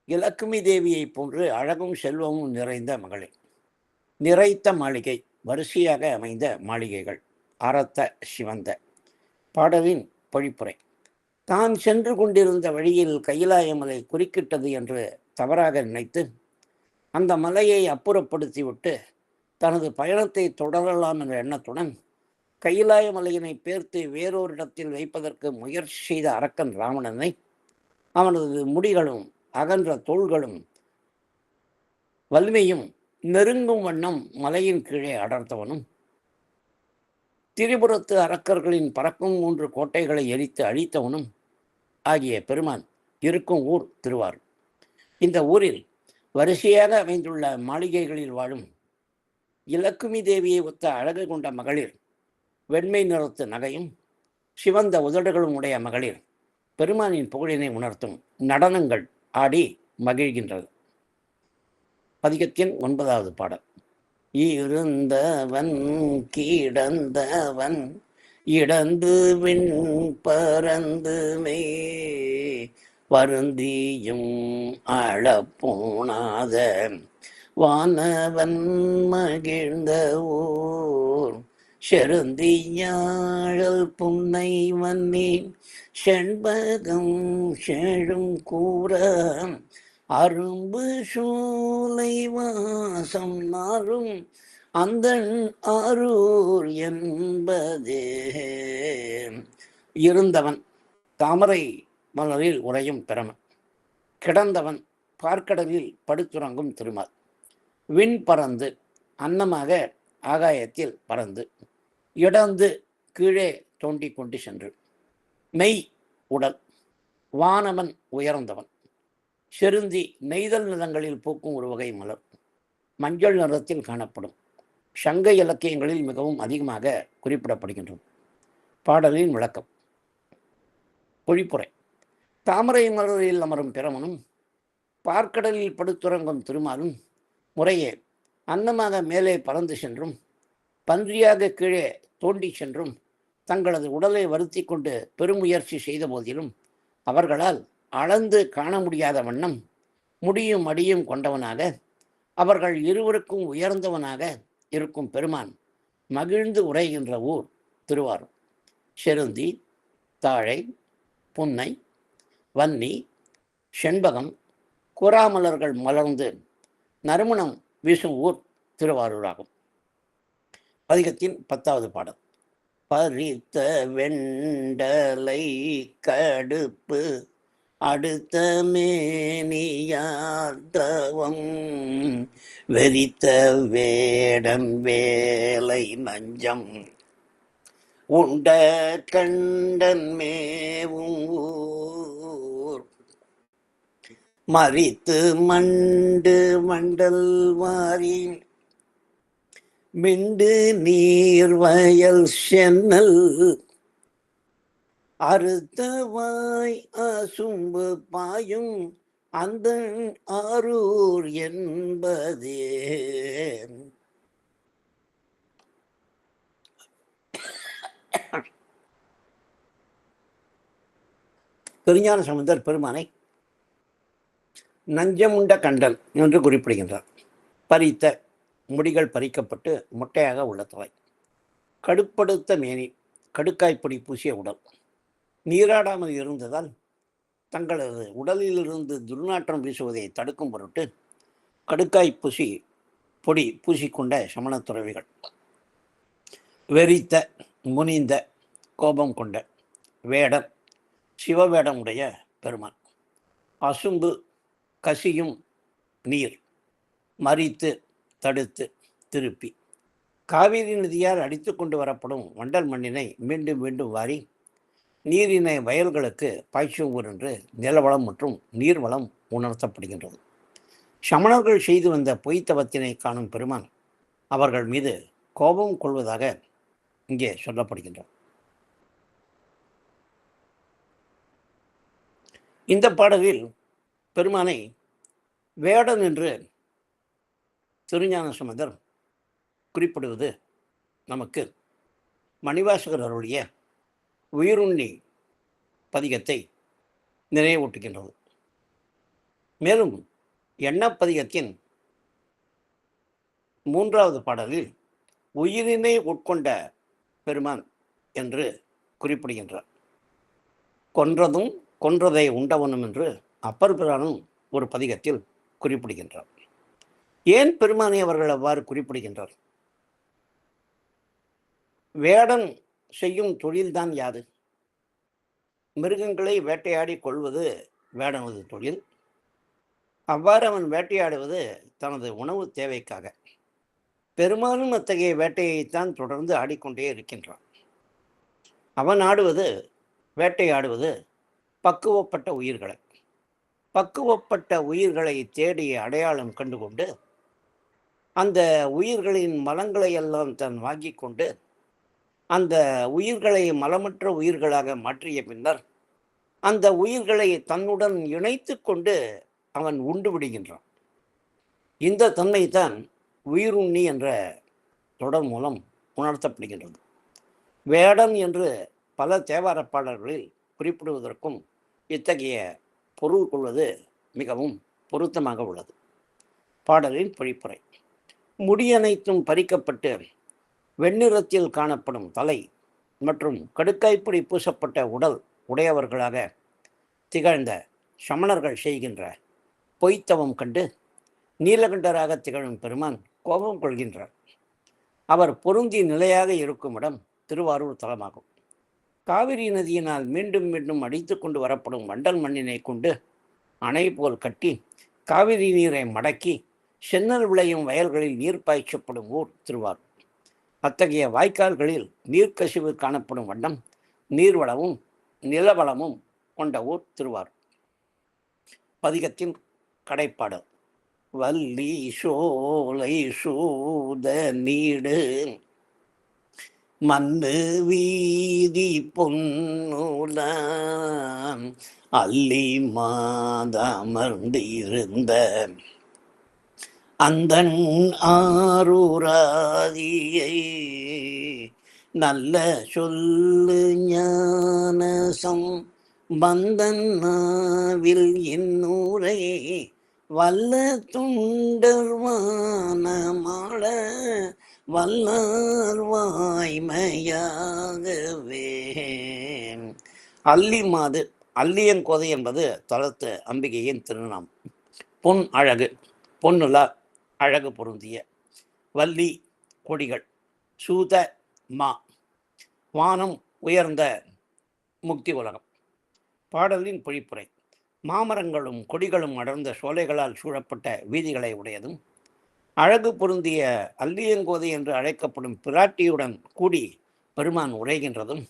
இலக்குமி தேவியை போன்று அழகும் செல்வமும் நிறைந்த மகளே. நிறைத்த மாளிகை, வரிசையாக அமைந்த மாளிகைகள், அறத்த சிவந்த. பாடலின் பொழிப்புரை. தான் சென்று கொண்டிருந்த வழியில் கைலாயமலை குறுக்கிட்டது என்று தவறாக நினைத்து அந்த மலையை அப்புறப்படுத்திவிட்டு தனது பயணத்தை தொடரலாம் என்ற எண்ணத்துடன் கைலாய மலையினை பேர்த்து வேறொரு இடத்தில் வைப்பதற்கு முயற்சி செய்த அரக்கன் ராவணனை அவனது முடிகளும் அகன்ற தோள்களும் வலிமையும் நெருங்கும் வண்ணம் மலையின் கீழே அடர்த்தவனும் திரிபுரத்து அரக்கர்களின் பறக்கும் 3 கோட்டைகளை எரித்து அழித்தவனும் ஆகிய பெருமான் இருக்கும் ஊர் திருவாரூர். இந்த ஊரில் வரிசையாக அமைந்துள்ள மாளிகைகளில் வாழும் இலக்குமி தேவியை ஒத்த அழகு கொண்ட மகளிர், வெண்மை நிறத்து நகையும் சிவந்த உதடுகளும் உடைய மகளிர் பெருமானின் புகழினை உணர்த்தும் நடனங்கள் ஆடி மகிழ்கின்றது. பதிகத்தின் 9வது பாடல். இருந்தவன் கீடந்தவன் இடந்து விண் பரந்துமே வருந்தியும் அளப்போனாத வானவன் மகிழ்ந்த ஊர் செருந்தியாழல் புன்னை வன்னி செண்பகம் செழும் கூற அரும்பு சூலை வாசம் நாரும் அந்தன் ஆரூர் என்பதே. இருந்தவன் தாமரை மலரில் உறையும் பிரமன். கிடந்தவன் பார்க்கடலில் படுத்துறங்கும் திருமால். விண் பறந்து அன்னமாக ஆகாயத்தில் பறந்து இடந்து கீழே தோண்டிக் கொண்டு சென்று. மெய் உடல் வானவன் உயர்ந்தவன். செருந்தி நெய்தல் நிலங்களில் பூக்கும் ஒரு வகை மலர். மஞ்சள் நிறத்தில் காணப்படும். சங்க இலக்கியங்களில் மிகவும் அதிகமாக குறிப்பிடப்படுகின்றது. பாடலின் விளக்கம். பொழிப்புரை. தாமரை மலரில் அமரும் பிரமனும் பார்க்கடலில் படுத்துறங்கும் திருமாலும் முறையே அன்னமாக மேலே பறந்து சென்றும் பன்றியாக கீழே தோண்டி சென்றும் தங்களது உடலை வருத்தி கொண்டு பெருமுயற்சி செய்த போதிலும் அவர்களால் அளந்து காண முடியாத வண்ணம் முடியும் அடியும் கொண்டவனாக அவர்கள் இருவருக்கும் உயர்ந்தவனாக இருக்கும் பெருமான் மகிழ்ந்து உரைகின்ற ஊர் திருவாரூர். செருந்தி, தாழை, புன்னை, வன்னி, செண்பகம், குறாமலர்கள் மலர்ந்து நறுமணம் வீசும் ஊர் திருவாரூராகும். பதிகத்தின் 10வது பாடல். பறித்த வெண்டலை கடுப்பு அடுத்த மேனியார்த்தவம் வெறித்த வேடம் வேலை நஞ்சம் உண்ட கண்டன் மேவும் ஊர் மறித்து மண்டு மண்டல் வாரி மிண்டு நீர் வயல் சென்னல் அறுத்தவாய் அசும்பு பாயும் அந்த ஆரூர் என்பதே. திருஞான சம்பந்தர் பெருமானை நஞ்சமுண்ட கண்டன் என்று குறிப்பிடுகின்றார். பறித்த முடிகள் பறிக்கப்பட்டு மொட்டையாக உள்ள தலை, கடுப்படுத்த மேனி, கடுக்காய்ப்பொடி பூசிய உடல், நீராடாமல் இருந்ததால் தங்களது உடலிலிருந்து துர்நாற்றம் வீசுவதை தடுக்கும் பொருட்டு கடுக்காய் பொடி பூசிக்கொண்ட சமண துறவிகள். வெறித்த முனிந்த கோபம் கொண்ட வேடன், சிவவேடம் உடைய பெருமான். அசும்பு கசியும் நீர், மறித்து தடுத்து திருப்பி காவிரி நதியால் அடித்து கொண்டு வரப்படும் வண்டல் மண்ணினை மீண்டும் மீண்டும் வாரி நீரினை வயல்களுக்கு பாய்ச்சும் ஊர் என்று நிலவளம் மற்றும் நீர்வளம் உணர்த்தப்படுகின்றது. சமணர்கள் செய்து வந்த பொய்த்தவத்தினை காணும் பெருமான் அவர்கள் மீது கோபம் கொள்வதாக இங்கே சொல்லப்படுகின்றார். இந்த பாடலில் பெருமானை வேடன் என்று திருஞான சம்பந்தர் குறிப்பிடுவது நமக்கு மணிவாசகர் அருளிய உயிருண்ணி பதிகத்தை நினைவூட்டுகின்றது. மேலும் எண்ணப்பதிகத்தின் 3வது பாடலில் உயிரினை உட்கொண்ட பெருமான் என்று குறிப்பிடுகின்றார். கொன்றதும் கொன்றதை உண்டவனும் என்று அப்பர் பிரானும் ஒரு பதிகத்தில் குறிப்பிடுகின்றார். ஏன் பெருமானை அவர்கள் அவ்வாறு குறிப்பிடுகின்றார்? வேடன் செய்யும் தொழில்தான் யாது? மிருகங்களை வேட்டையாடி கொள்வது வேடனது தொழில். அவ்வாறு அவன் வேட்டையாடுவது தனது உணவு தேவைக்காக. பெருமானும் அத்தகைய வேட்டையைத்தான் தொடர்ந்து ஆடிக்கொண்டே இருக்கின்றான். அவன் வேட்டையாடுவது பக்குவப்பட்ட உயிர்களை. பக்குவப்பட்ட உயிர்களை தேடி அடையாளம் கண்டுகொண்டு அந்த உயிர்களின் மலங்களை எல்லாம் தான் வாங்கி கொண்டு அந்த உயிர்களை மலமற்ற உயிர்களாக மாற்றிய பின்னர் அந்த உயிர்களை தன்னுடன் இணைத்து கொண்டு அவன் உண்டு விடுகின்றான். இந்த தன்மைதான் உயிருண்ணி என்ற தொடர் மூலம் உணர்த்தப்படுகின்றது. வேடன் என்று பல தேவார பாடல்களில் குறிப்பிடுவதற்கும் இத்தகைய பொருள் கொள்வது மிகவும் பொருத்தமாக உள்ளது. பாடலின் பொழிப்புரை. முடியனைத்தும் பறிக்கப்பட்டு வெண்ணிறத்தில் காணப்படும் தலை மற்றும் கடுக்காய்ப்பொடி பூசப்பட்ட உடல் உடையவர்களாக திகழ்ந்த சமணர்கள் செய்கின்ற பொய்த்தவம் கண்டு நீலகண்டராக திகழும் பெருமான் கோபம் கொள்கின்றார். அவர் பொருந்தி நிலையாக இருக்கும் இடம் திருவாரூர் தலமாகும். காவிரி நதியினால் மீண்டும் மீண்டும் அடித்து கொண்டு வரப்படும் வண்டல் மண்ணினை கொண்டு அணை போல் கட்டி காவிரி நீரை மடக்கி சென்னல் விளையும் வயல்களில் நீர் பாய்ச்சப்படும் ஊர் திருவாரூர். அத்தகைய வாய்க்கால்களில் நீர்க்கசிவு காணப்படும் வண்ணம் நீர்வளமும் நிலவளமும் கொண்ட ஊர் திருவாரூர். பதிகத்தின் கடைப்பாடல். வள்ளி சோலை சூத நீடு மண்ணு வீதி பொன்னுலாம் அல்லி மாதமர்ந்திருந்த அந்தன் ஆரூராதியை நல்ல சொல்லு ஞானசம் பந்தன் நாவில் இன்னூரை வல்ல துண்டர்வான மாள வல்லார் வாய்மையாகவே. அல்லி மாது அல்லியங்கோதை என்பது தலத்து அம்பிகையின் திருநாம். பொன் அழகு, பொன்னுலா அழகு பொருந்திய. வள்ளி கொடிகள். சூத மா வானம் உயர்ந்த முக்தி உலகம். பாடலின் பொழிப்புரை. மாமரங்களும் கொடிகளும் அடர்ந்த சோலைகளால் சூழப்பட்ட வீதிகளை உடையதும் அழகு பொருந்திய அல்லியங்கோதை என்று அழைக்கப்படும் பிராட்டியுடன் கூடி பெருமான் உரைகின்றதும்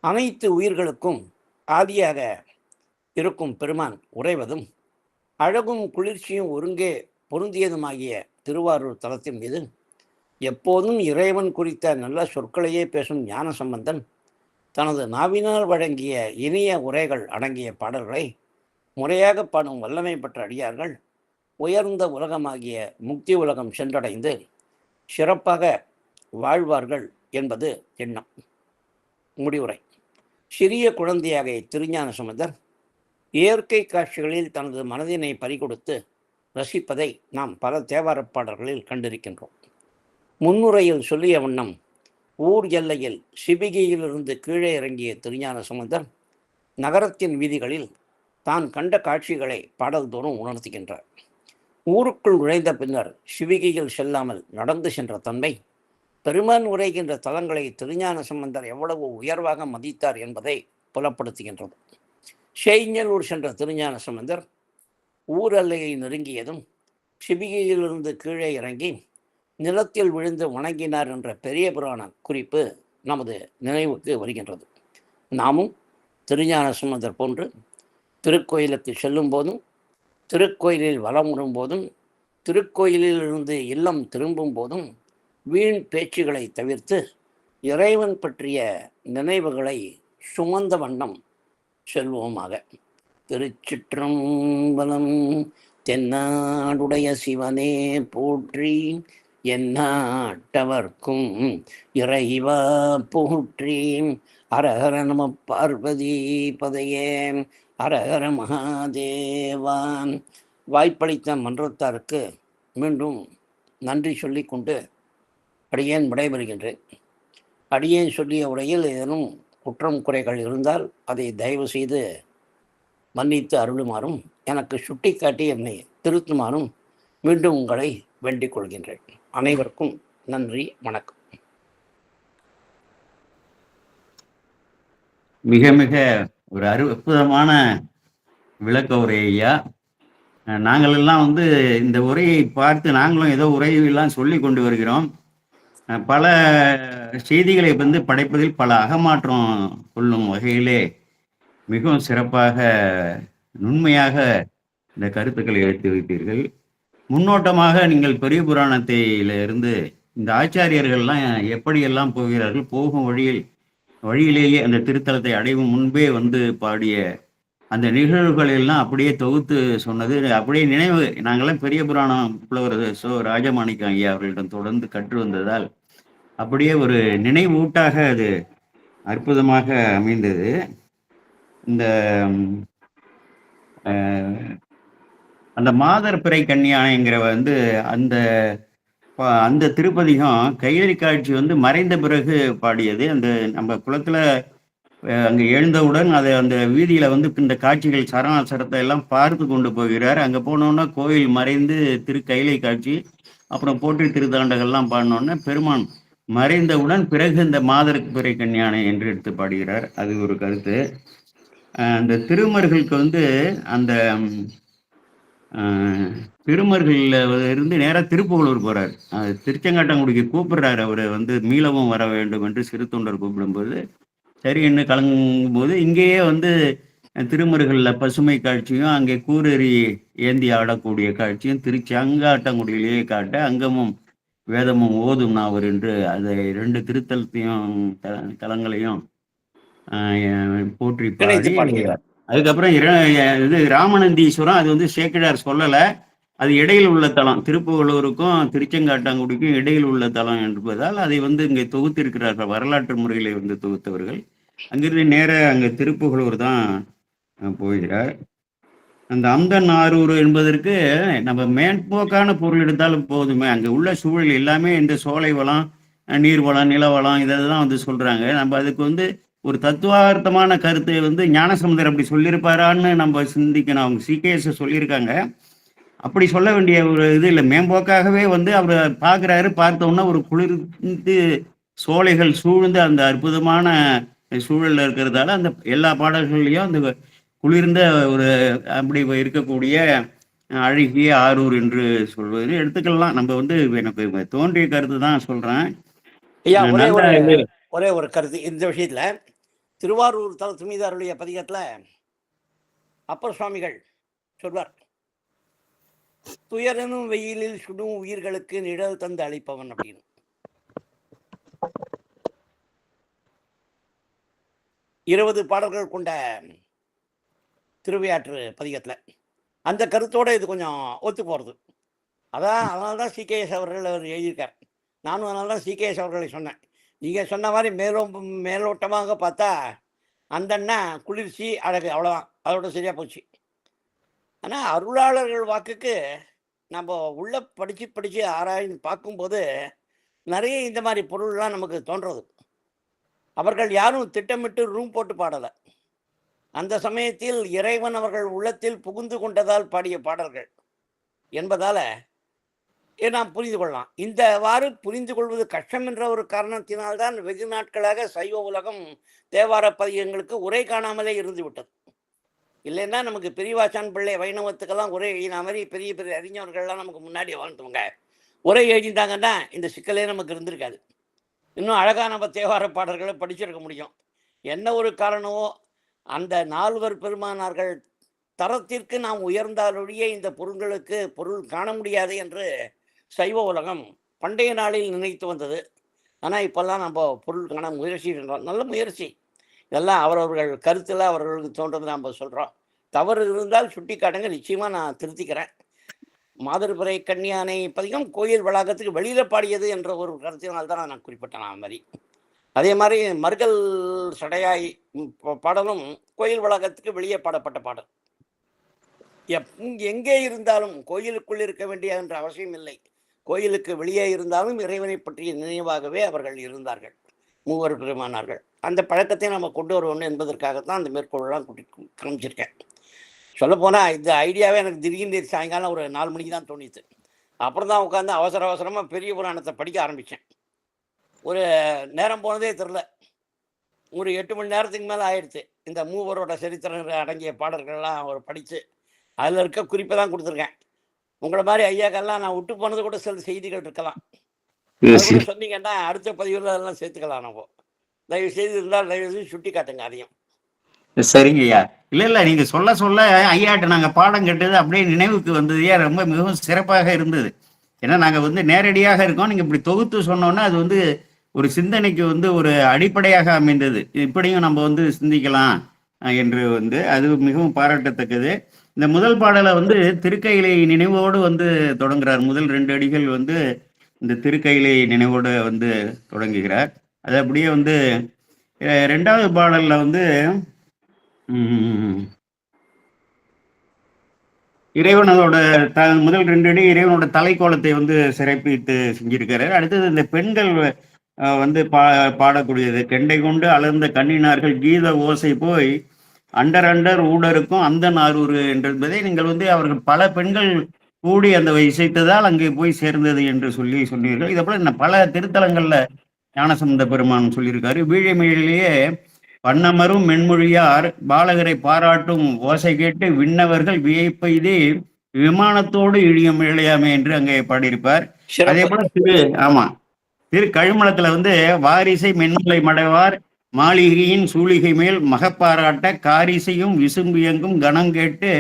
அனைத்து உயிர்களுக்கும் ஆதியாக இருக்கும் பெருமான் உறைவதும் அழகும் குளிர்ச்சியும் ஒருங்கே பொருந்தியதுமாகிய திருவாரூர் தலத்தின் மீது எப்போதும் இறைவன் குறித்த நல்ல சொற்களையே பேசும் ஞான சம்பந்தன் தனது நாவினால் வழங்கிய இனிய உரைகள் அடங்கிய பாடல்களை முறையாக பாடும் வல்லமை பெற்ற அடியார்கள் உயர்ந்த உலகமாகிய முக்தி உலகம் சென்றடைந்து சிறப்பாக வாழ்வார்கள் என்பது எண்ணம். முடிவுரை. சிறிய குழந்தையாக திருஞான சம்பந்தர் இயற்கை காட்சிகளில் தனது மனதினை பறிகொடுத்து ரசிப்பதை நாம் பல தேவாரப் பாடல்களில் கண்டிருக்கின்றோம். முன்னுரையில் சொல்லிய வண்ணம் ஊர் எல்லையில் சிபிகையிலிருந்து கீழே இறங்கிய திருஞான சம்பந்தர் நகரத்தின் வீதிகளில் தான் கண்ட காட்சிகளை பாடல்தோறும் உணர்த்துகின்றார். ஊருக்குள் நுழைந்த பின்னர் சிவிகையில் செல்லாமல் நடந்து சென்ற தன்மை பெருமான் உரைகின்ற தலங்களை திருஞான சம்பந்தர் எவ்வளவு உயர்வாக மதித்தார் என்பதை புலப்படுத்துகின்றது. ஷெய்ஞலூர் சென்ற திருஞான சம்பந்தர் ஊர் எல்லையை நெருங்கியதும் சிவிகையிலிருந்து கீழே இறங்கி நிலத்தில் விழுந்து வணங்கினார் என்ற பெரிய புராண குறிப்பு நமது நினைவுக்கு வருகின்றது. நாமும் திருஞான சம்பந்தர் போன்று திருக்கோயிலுக்கு செல்லும் போதும் திருக்கோயிலில் வலம் வரும் போதும் திருக்கோயிலிலிருந்து இல்லம் திரும்பும் போதும் வீண் பேச்சுகளை தவிர்த்து இறைவன் பற்றிய நினைவுகளை சுமந்த வண்ணம் செல்வோமாக. திருச்சிற்றம்பலம். தென்னாடுடைய சிவனே போற்றி, எந்நாட்டவர்க்கும் இறைவா போற்றி. ஹரஹர நம பார்வதி பதையே. ஹரஹர மகாதேவான். வாய்ப்பளித்த மன்றத்தாருக்கு மீண்டும் நன்றி சொல்லி கொண்டு அடியேன் விடைபெறுகின்றேன். அடியேன் சொல்லிய உரையில் ஏதேனும் குற்றம் குறைகள் இருந்தால் அதை தயவு செய்து மன்னித்து அருளுமாறும் எனக்கு சுட்டிக்காட்டி என்னை திருத்துமாறும் மீண்டும் உங்களை வேண்டிக் கொள்கின்றேன். அனைவருக்கும் நன்றி, வணக்கம். மிக மிக ஒரு அற்புதமான விளக்க உரை ஐயா. நாங்கள் எல்லாம் இந்த உரையை பார்த்து நாங்களும் ஏதோ உரையெல்லாம் சொல்லி கொண்டு வருகிறோம். பல செய்திகளை படைப்பதில் பல அகமாற்றம் கொள்ளும் வகையிலே மிகவும் சிறப்பாக நுண்மையாக இந்த கருத்துக்களை எடுத்து வைத்தீர்கள். முன்னோட்டமாக நீங்கள் பெரிய புராணத்திலிருந்து இந்த ஆச்சாரியர்கள்லாம் எப்படியெல்லாம் போகிறார்கள், போகும் வழியிலேயே அந்த திருத்தலத்தை அடையும் முன்பே பாடிய அந்த நிகழ்வுகள் எல்லாம் அப்படியே தொகுத்து சொன்னது அப்படியே நினைவு. நாங்கள்லாம் பெரிய புராணம் புலவர் ராஜமாணிக்கம் ஐயா அவர்களிடம் தொடர்ந்து கற்று வந்ததால் அப்படியே ஒரு நினைவூட்டாக அது அற்புதமாக அமைந்தது. இந்த அந்த மாதர் பிறை கன்னியானைங்கிற அந்த அந்த திருப்பதிகம் கையெறி காட்சி மறைந்த பிறகு பாடியது. அந்த நம்ம குளத்துல அங்கே எழுந்தவுடன் அதை அந்த வீதியில இந்த காட்சிகள் சரணாசரத்தை எல்லாம் பார்த்து கொண்டு போகிறார். அங்கே போனோன்னா கோயில் மறைந்து கைலை காட்சி, அப்புறம் போற்றி திருத்தாண்டகள்லாம் பாடினோன்னா பெருமான் மறைந்தவுடன் பிறகு இந்த மாதருக்கு பிறை கண்யானை என்று எடுத்து பாடுகிறார். அது ஒரு கருத்து. அந்த திருமர்களுக்கு வந்து அந்த திருமர்கள்ல இருந்து நேரா திருப்புகலூர் போறாரு. திருச்செங்காட்டங்குடிக்கு கூப்பிடுறாரு. அவரை வந்து மீளவும் வர வேண்டும் என்று சிறு தொண்டர் கூப்பிடும்போது சரின்னு கலங்கும்போது இங்கேயே வந்து திருமருகல்ல பசுமை காட்சியும் அங்கே கூரெறி ஏந்தி ஆடக்கூடிய காட்சியும் திருச்செங்காட்டங்குடியிலேயே காட்ட அங்கமும் வேதமும் ஓதும் நாவர் என்று அதை 2 திருத்தலத்தையும் தலங்களையும் போற்றி இணைத்து பாடி பாடுகிறார். அதுக்கப்புறம் இது ராமநந்தீஸ்வரம் அது வந்து சேக்கிழார் சொல்லலை. அது இடையில் உள்ள தலம், திருப்புகலூருக்கும் திருச்செங்காட்டாங்குடிக்கும் இடையில் உள்ள தலம் என்பதால் அதை வந்து இங்கே தொகுத்திருக்கிறார்கள். வரலாற்று முறையிலே வந்து தொகுத்தவர்கள். அங்கிருந்து நேர அங்கே திருப்புகலூர் தான் போகிறார். அந்த அந்தன் ஆரூர் என்பதற்கு நம்ம மேற்போக்கான பொருள் எடுத்தாலும் போதுமே. அங்கே உள்ள சூழல் எல்லாமே இந்த சோலை வளம், நீர் வளம், நில வளம் இதெல்லாம் வந்து சொல்றாங்க. நம்ம அதுக்கு வந்து ஒரு தத்துவார்த்தமான கருத்தை வந்து ஞானசமுதர் அப்படி சொல்லியிருப்பாரான்னு நம்ம சிந்திக்கணும். அவங்க சிகேஎஸ் சொல்லியிருக்காங்க. அப்படி சொல்ல வேண்டிய ஒரு இது இல்லை. மேம்போக்காகவே வந்து அவர் பார்க்குறாரு. பார்த்தோன்னா ஒரு குளிர்ந்து சோலைகள் சூழ்ந்து அந்த அற்புதமான சூழலில் இருக்கிறதால அந்த எல்லா பாடல்கள்லையும் அந்த குளிர்ந்த ஒரு அப்படி இருக்கக்கூடிய அழகிய ஆரூர் என்று சொல்வது எடுத்துக்கலாம். நம்ம வந்து எனக்கு தோன்றிய கருத்து தான் சொல்றேன். ஐயா, ஒரே ஒரு கருத்து இந்த விஷயத்துல. திருவாரூர் தல துமிதாருடைய பதிகத்துல அப்பர் சுவாமிகள் சொல்வார், துயரனும் வெயிலில் சுடும் உயிர்களுக்கு நிழல் தந்து அளிப்பவன் அப்படின்னு. 20 பாடல்கள் கொண்ட திருவையாற்று பதிகத்துல அந்த கருத்தோட இது கொஞ்சம் ஒத்து போறது. அதனால்தான் சிகேஎஸ் அவர்கள் அவர் எழுதியிருக்கார். நானும் அதனால்தான் சிகேஎஸ் அவர்களை சொன்னேன். நீங்க சொன்ன மாதிரி மேலோட்டமாக பார்த்தா அந்த அண்ணன் குளிர்ச்சி அழகு அவ்வளோதான், அதோட சரியா போச்சு. ஆனால் அருளாளர்கள் வாக்குக்கு நம்ம உள்ள படித்து ஆராய்ந்து பார்க்கும்போது நிறைய இந்த மாதிரி பொருள்லாம் நமக்கு தோன்றது. அவர்கள் யாரும் திட்டமிட்டு ரூம் போட்டு பாடலை. அந்த சமயத்தில் இறைவன் அவர்கள் உள்ளத்தில் புகுந்து கொண்டதால் பாடிய பாடல்கள் என்பதால நாம் புரிந்து கொள்ளலாம். இந்தவாறு புரிந்து கொள்வது கஷ்டம் என்ற ஒரு காரணத்தினால்தான் வெகு நாட்களாக சைவ உலகம் தேவார பதிகங்களுக்கு உரை காணாமலே இருந்து விட்டது. இல்லைன்னா நமக்கு பெரியவாச்சான் பிள்ளை வைணவத்துக்கெல்லாம் உரை எழுதின மாதிரி பெரிய பெரிய அறிஞர்கள்லாம் நமக்கு முன்னாடி வாழ்ந்துவங்க உரை எழுதிட்டாங்கன்னா இந்த சிக்கலே நமக்கு இருந்திருக்காது. இன்னும் அழகாக நம்ம தேவார பாடல்களை படிச்சிருக்க முடியும். என்ன ஒரு காரணமோ அந்த 4 பெருமானார்கள் தரத்திற்கு நாம் உயர்ந்தாலொழிய இந்த பொருள்களுக்கு பொருள் காண முடியாது என்று சைவ உலகம் பண்டைய நாளில் நினைத்து வந்தது. ஆனால் இப்போல்லாம் நம்ம பொருள் காண முயற்சி பண்ணுறோம். நல்ல முயற்சி. இதெல்லாம் அவரவர்கள் கருத்தில் அவர்களுக்கு தோன்றது நாம் சொல்கிறோம். தவறு இருந்தால் சுட்டி காட்டுங்க, நிச்சயமாக நான் திருத்திக்கிறேன். மாதர்பிறை கன்னியானை பதிகம் கோயில் வளாகத்துக்கு வெளியில் பாடியது என்ற ஒரு கருத்தினால்தான் நான் குறிப்பிட்டேன். நான் மாதிரி அதே மாதிரி மருகல் சடையாய் பாடலும் கோயில் வளாகத்துக்கு வெளியே பாடப்பட்ட பாடல். எங்கே இருந்தாலும் கோயிலுக்குள் இருக்க வேண்டிய என்ற அவசியம் இல்லை. கோயிலுக்கு வெளியே இருந்தாலும் இறைவனை பற்றிய நினைவாகவே அவர்கள் இருந்தார்கள், 3 பெருமானார்கள். அந்த பழக்கத்தை நம்ம கொண்டு வரணும் என்பதற்காகத்தான் அந்த மேற்கோளெல்லாம் காமிச்சிருக்கேன். சொல்லப்போனால் இந்த ஐடியாவே எனக்கு திடீர்னு சாயங்காலம் ஒரு 4 மணிக்கு தான் தோணிச்சு. அப்புறம் தான் உட்காந்து அவசரமாக பெரிய புராணத்தை படிக்க ஆரம்பித்தேன். ஒரு நேரம் போனதே தெரில. ஒரு 8 மணி நேரத்துக்கு மேலே ஆயிடுச்சு. இந்த 3 சரித்திரங்கள் அடங்கிய பாடல்கள்லாம் அவர் படித்து அதில் இருக்க குறிப்பை தான் கொடுத்துருக்கேன். உங்களை மாதிரி ஐயாக்கெல்லாம் நான் விட்டு போனது கூட சில செய்திகள் இருக்கலாம். சொன்னீங்கன்னா அடுத்த பதிவில் அதெல்லாம் சேர்த்துக்கலாம். நம்ம தயவு செய்து இருந்தால் தயவு செய்து சுட்டி காட்டுங்க அதையும். சரிங்க ஐயா. இல்லை நீங்க சொல்ல சொல்ல ஐயாட்ட நாங்கள் பாடம் கேட்டது அப்படியே நினைவுக்கு வந்தது. ரொம்ப மிகவும் சிறப்பாக இருந்தது. ஏன்னா நாங்கள் வந்து நேரடியாக இருக்கோம். நீங்கள் இப்படி தொகுத்து சொன்னோன்னா அது வந்து ஒரு சிந்தனைக்கு வந்து ஒரு அடிப்படையாக அமைந்தது. இப்படியும் நம்ம வந்து சிந்திக்கலாம் என்று வந்து அது மிகவும் பாராட்டத்தக்கது. இந்த முதல் பாடலை வந்து திருக்கையிலை நினைவோடு வந்து தொடங்குகிறார். முதல் 2 அடிகள் வந்து இந்த திருக்கையிலை நினைவோடு வந்து தொடங்குகிறார். அது அப்படியே வந்து 2வது பாடல்ல வந்து இறைவனோட முதல் 2 அடி இறைவனோட தலைக்கோலத்தை வந்து சிறப்பித்து செஞ்சிருக்காரு. அடுத்தது இந்த பெண்கள் வந்து பாடக்கூடியது. கெண்டை கொண்டு அலர்ந்த கண்ணினார்கள் கீத ஓசை போய் அண்டர் ஊடருக்கும் அந்த நாரூர் என்பதை நீங்கள் வந்து அவர்கள் பல பெண்கள் கூடி அந்த இசைத்ததால் அங்கே போய் சேர்ந்தது என்று சொன்னீர்கள். இதை போல பல திருத்தலங்கள்ல ஞானசம்பந்த பெருமான் சொல்லியிருக்காரு. வீழைமையிலேயே பண்ணமரும் மென்மொழியார் பாலகரை பாராட்டும் ஓசை கேட்டு விண்ணவர்கள் வியப்பெய்தி விமானத்தோடு இழியும் இழையாமை என்று அங்கே பாடியிருப்பார். அதே போல ஆமா திரு கழுமலத்துல வந்து வாரிசை மென்மலை மடைவார் மாளிகையின் சூழிகை மேல் மகப்பாராட்ட காரிசையும் விசும்பியங்கும் கணம் கேட்டு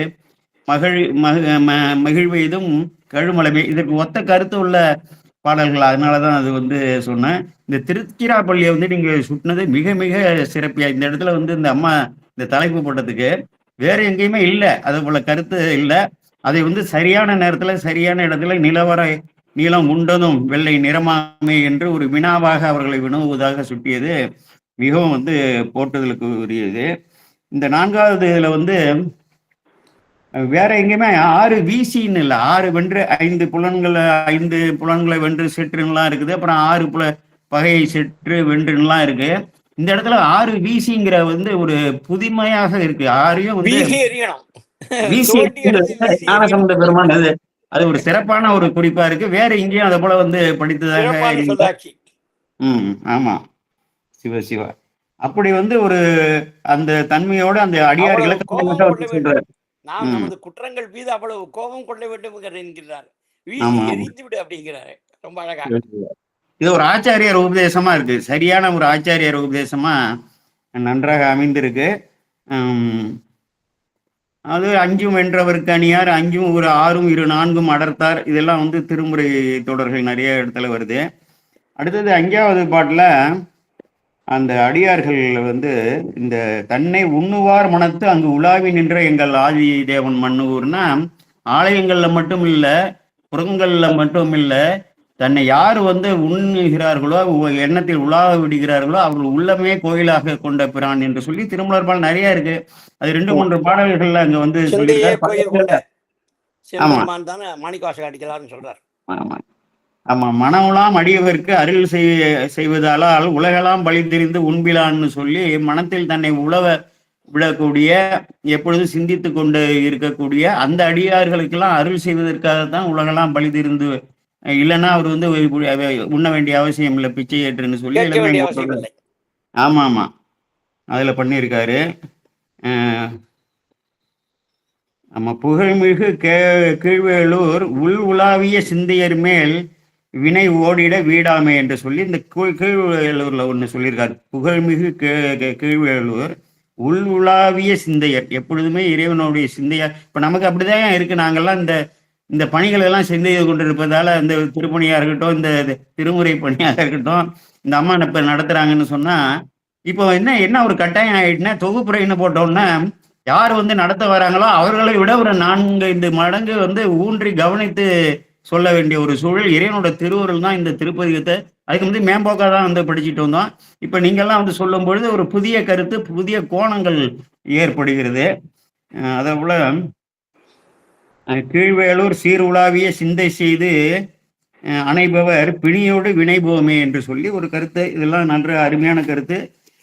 மகிழ்வெய்தும் கழுமலமே. இதற்கு ஒத்த கருத்து உள்ள பாடல்கள், அதனாலதான் அது வந்து சொன்னேன். இந்த திருச்சிராப்பள்ளியை வந்து நீங்க சுட்டினது மிக மிக சிறப்பியா. இந்த இடத்துல வந்து இந்த அம்மா இந்த தலைப்பு போட்டதுக்கு வேற எங்கேயுமே இல்லை, அது போல கருத்து இல்லை. அதை வந்து சரியான நேரத்துல சரியான இடத்துல நிலவர நீளம் உண்டதும் வெள்ளை நிறமாமே என்று ஒரு வினாவாக அவர்களை வினவுவதாக சுட்டியது மிகவும் வந்து போட்டுதலுக்கு உரியது. இந்த 4வது இதுல வந்து வேற எங்கேயுமே 6 வீசின்னு இல்லை, 6 வென்று 5 புலன்களை வென்று செற்றுலாம் இருக்குது. அப்புறம் 6 பகையை செற்று வென்றுலாம் இருக்கு. இந்த இடத்துல 6 வீசிங்கிற வந்து ஒரு புதுமையாக இருக்கு. 6ஐயும் வந்து வீசி ஞானசம்பந்த பெருமான் அது ஒரு சிறப்பான ஒரு குறிப்பா இருக்கு. வேற எங்கேயும் அதை போல வந்து படித்ததாக. ஆமா, சிவ சிவா அப்படி வந்து ஒரு அந்த தன்மையோட அந்த அடியார் இலக்கணம் சொல்றாரு. நாம் நமது குற்றங்கள் மீது அவ்வளவு கோபம் கொள்ள வேண்டும் என்கிறார். அப்படிங்கிறாரு. ரொம்ப அழகா இது ஒரு ஆச்சாரியர் உபதேசமா இருக்கு. சரியான ஒரு ஆச்சாரியர் உபதேசமா நன்றாக அமைந்திருக்கு. அது 5 வென்றவருக்கு அணியார் 5 ஒரு 6 இரு 4 அடர்த்தார். இதெல்லாம் வந்து திருமுறை தொடர்கள் நிறைய இடத்துல வருது. அடுத்தது 5வது பாட்டுல அந்த அடியார்கள் வந்து இந்த தன்னை உண்ணுவார் மனத்து அங்கு உலாவி நின்ற எங்கள் ஆதி தேவன் மண்ணுவூர்னா, ஆலயங்கள்ல மட்டும் இல்லை, புறங்கள்ல மட்டும் இல்லை, தன்னை யார் வந்து உண்ணுகிறார்களோ, எண்ணத்தில் உலாவ விடுகிறார்களோ அவர்கள் உள்ளமே கோயிலாக கொண்ட பிரான் என்று சொல்லி திருமலர்பால் நிறைய இருக்கு. அது 2-3 பாடல்கள்ல அங்க வந்து சொல்லியிருக்காரு. ஆமா, மனமுலாம் அடியவருக்கு அருள் செய்வதால் உலகெல்லாம் பலி தெரிந்து உண்பிலான்னு சொல்லி மனத்தில் தன்னை உழவ விடக்கூடிய, எப்பொழுதும் சிந்தித்து கொண்டு இருக்கக்கூடிய அந்த அடியார்களுக்கெல்லாம் அருள் செய்வதற்காகத்தான் உலகெல்லாம் பலி தெரிந்து, இல்லைன்னா அவர் வந்து உண்ண வேண்டிய அவசியம் இல்லை, பிச்சை ஏற்றுன்னு சொல்லி. ஆமா ஆமா, அதுல பண்ணியிருக்காரு. நம்ம புகழ்மிகு கீழ்வேலூர் உள் உலாவிய சிந்தையர் மேல் வினை ஓடிட வீடாமை என்று சொல்லி இந்த கீழ்வேலூர்ல ஒண்ணு சொல்லியிருக்காரு. புகழ்மிகு கீழ்வேலூர் உள் உலாவிய சிந்தையர், எப்பொழுதுமே இறைவனுடைய சிந்தையா. இப்ப நமக்கு அப்படிதான் இருக்கு. நாங்கெல்லாம் இந்த பணிகள் எல்லாம் செய்து கொண்டிருப்பதால இந்த திருப்பணியா இருக்கட்டும், இந்த திருமுறை பணியாக இருக்கட்டும், இந்த அம்மா இப்ப நடத்துறாங்கன்னு சொன்னா, இப்போ என்ன ஒரு கட்டாயம் ஆயிட்டுன்னா, தொகுப்புரைன்னு போட்டோம்னா யார் வந்து நடத்த வராங்களோ அவர்களை விட ஒரு 4-5 மடங்கு வந்து ஊன்றி கவனித்து சொல்ல வேண்டிய ஒரு சூழல். இறைவனோட திருவுருள் தான் இந்த திருப்பதிகத்தை. அதுக்கு வந்து மேம்போக்காக தான் வந்து படிச்சுட்டு வந்தோம். இப்ப நீங்கெல்லாம் வந்து சொல்லும் பொழுது ஒரு புதிய கருத்து, புதிய கோணங்கள் ஏற்படுகிறது. அதே போல கீழ்வேலூர் சீர் உலாவிய சிந்தை செய்து அணைபவர் பிணியோடு வினைபோமே என்று சொல்லி ஒரு கருத்து. இதெல்லாம் நன்ற அருமையான கருத்து.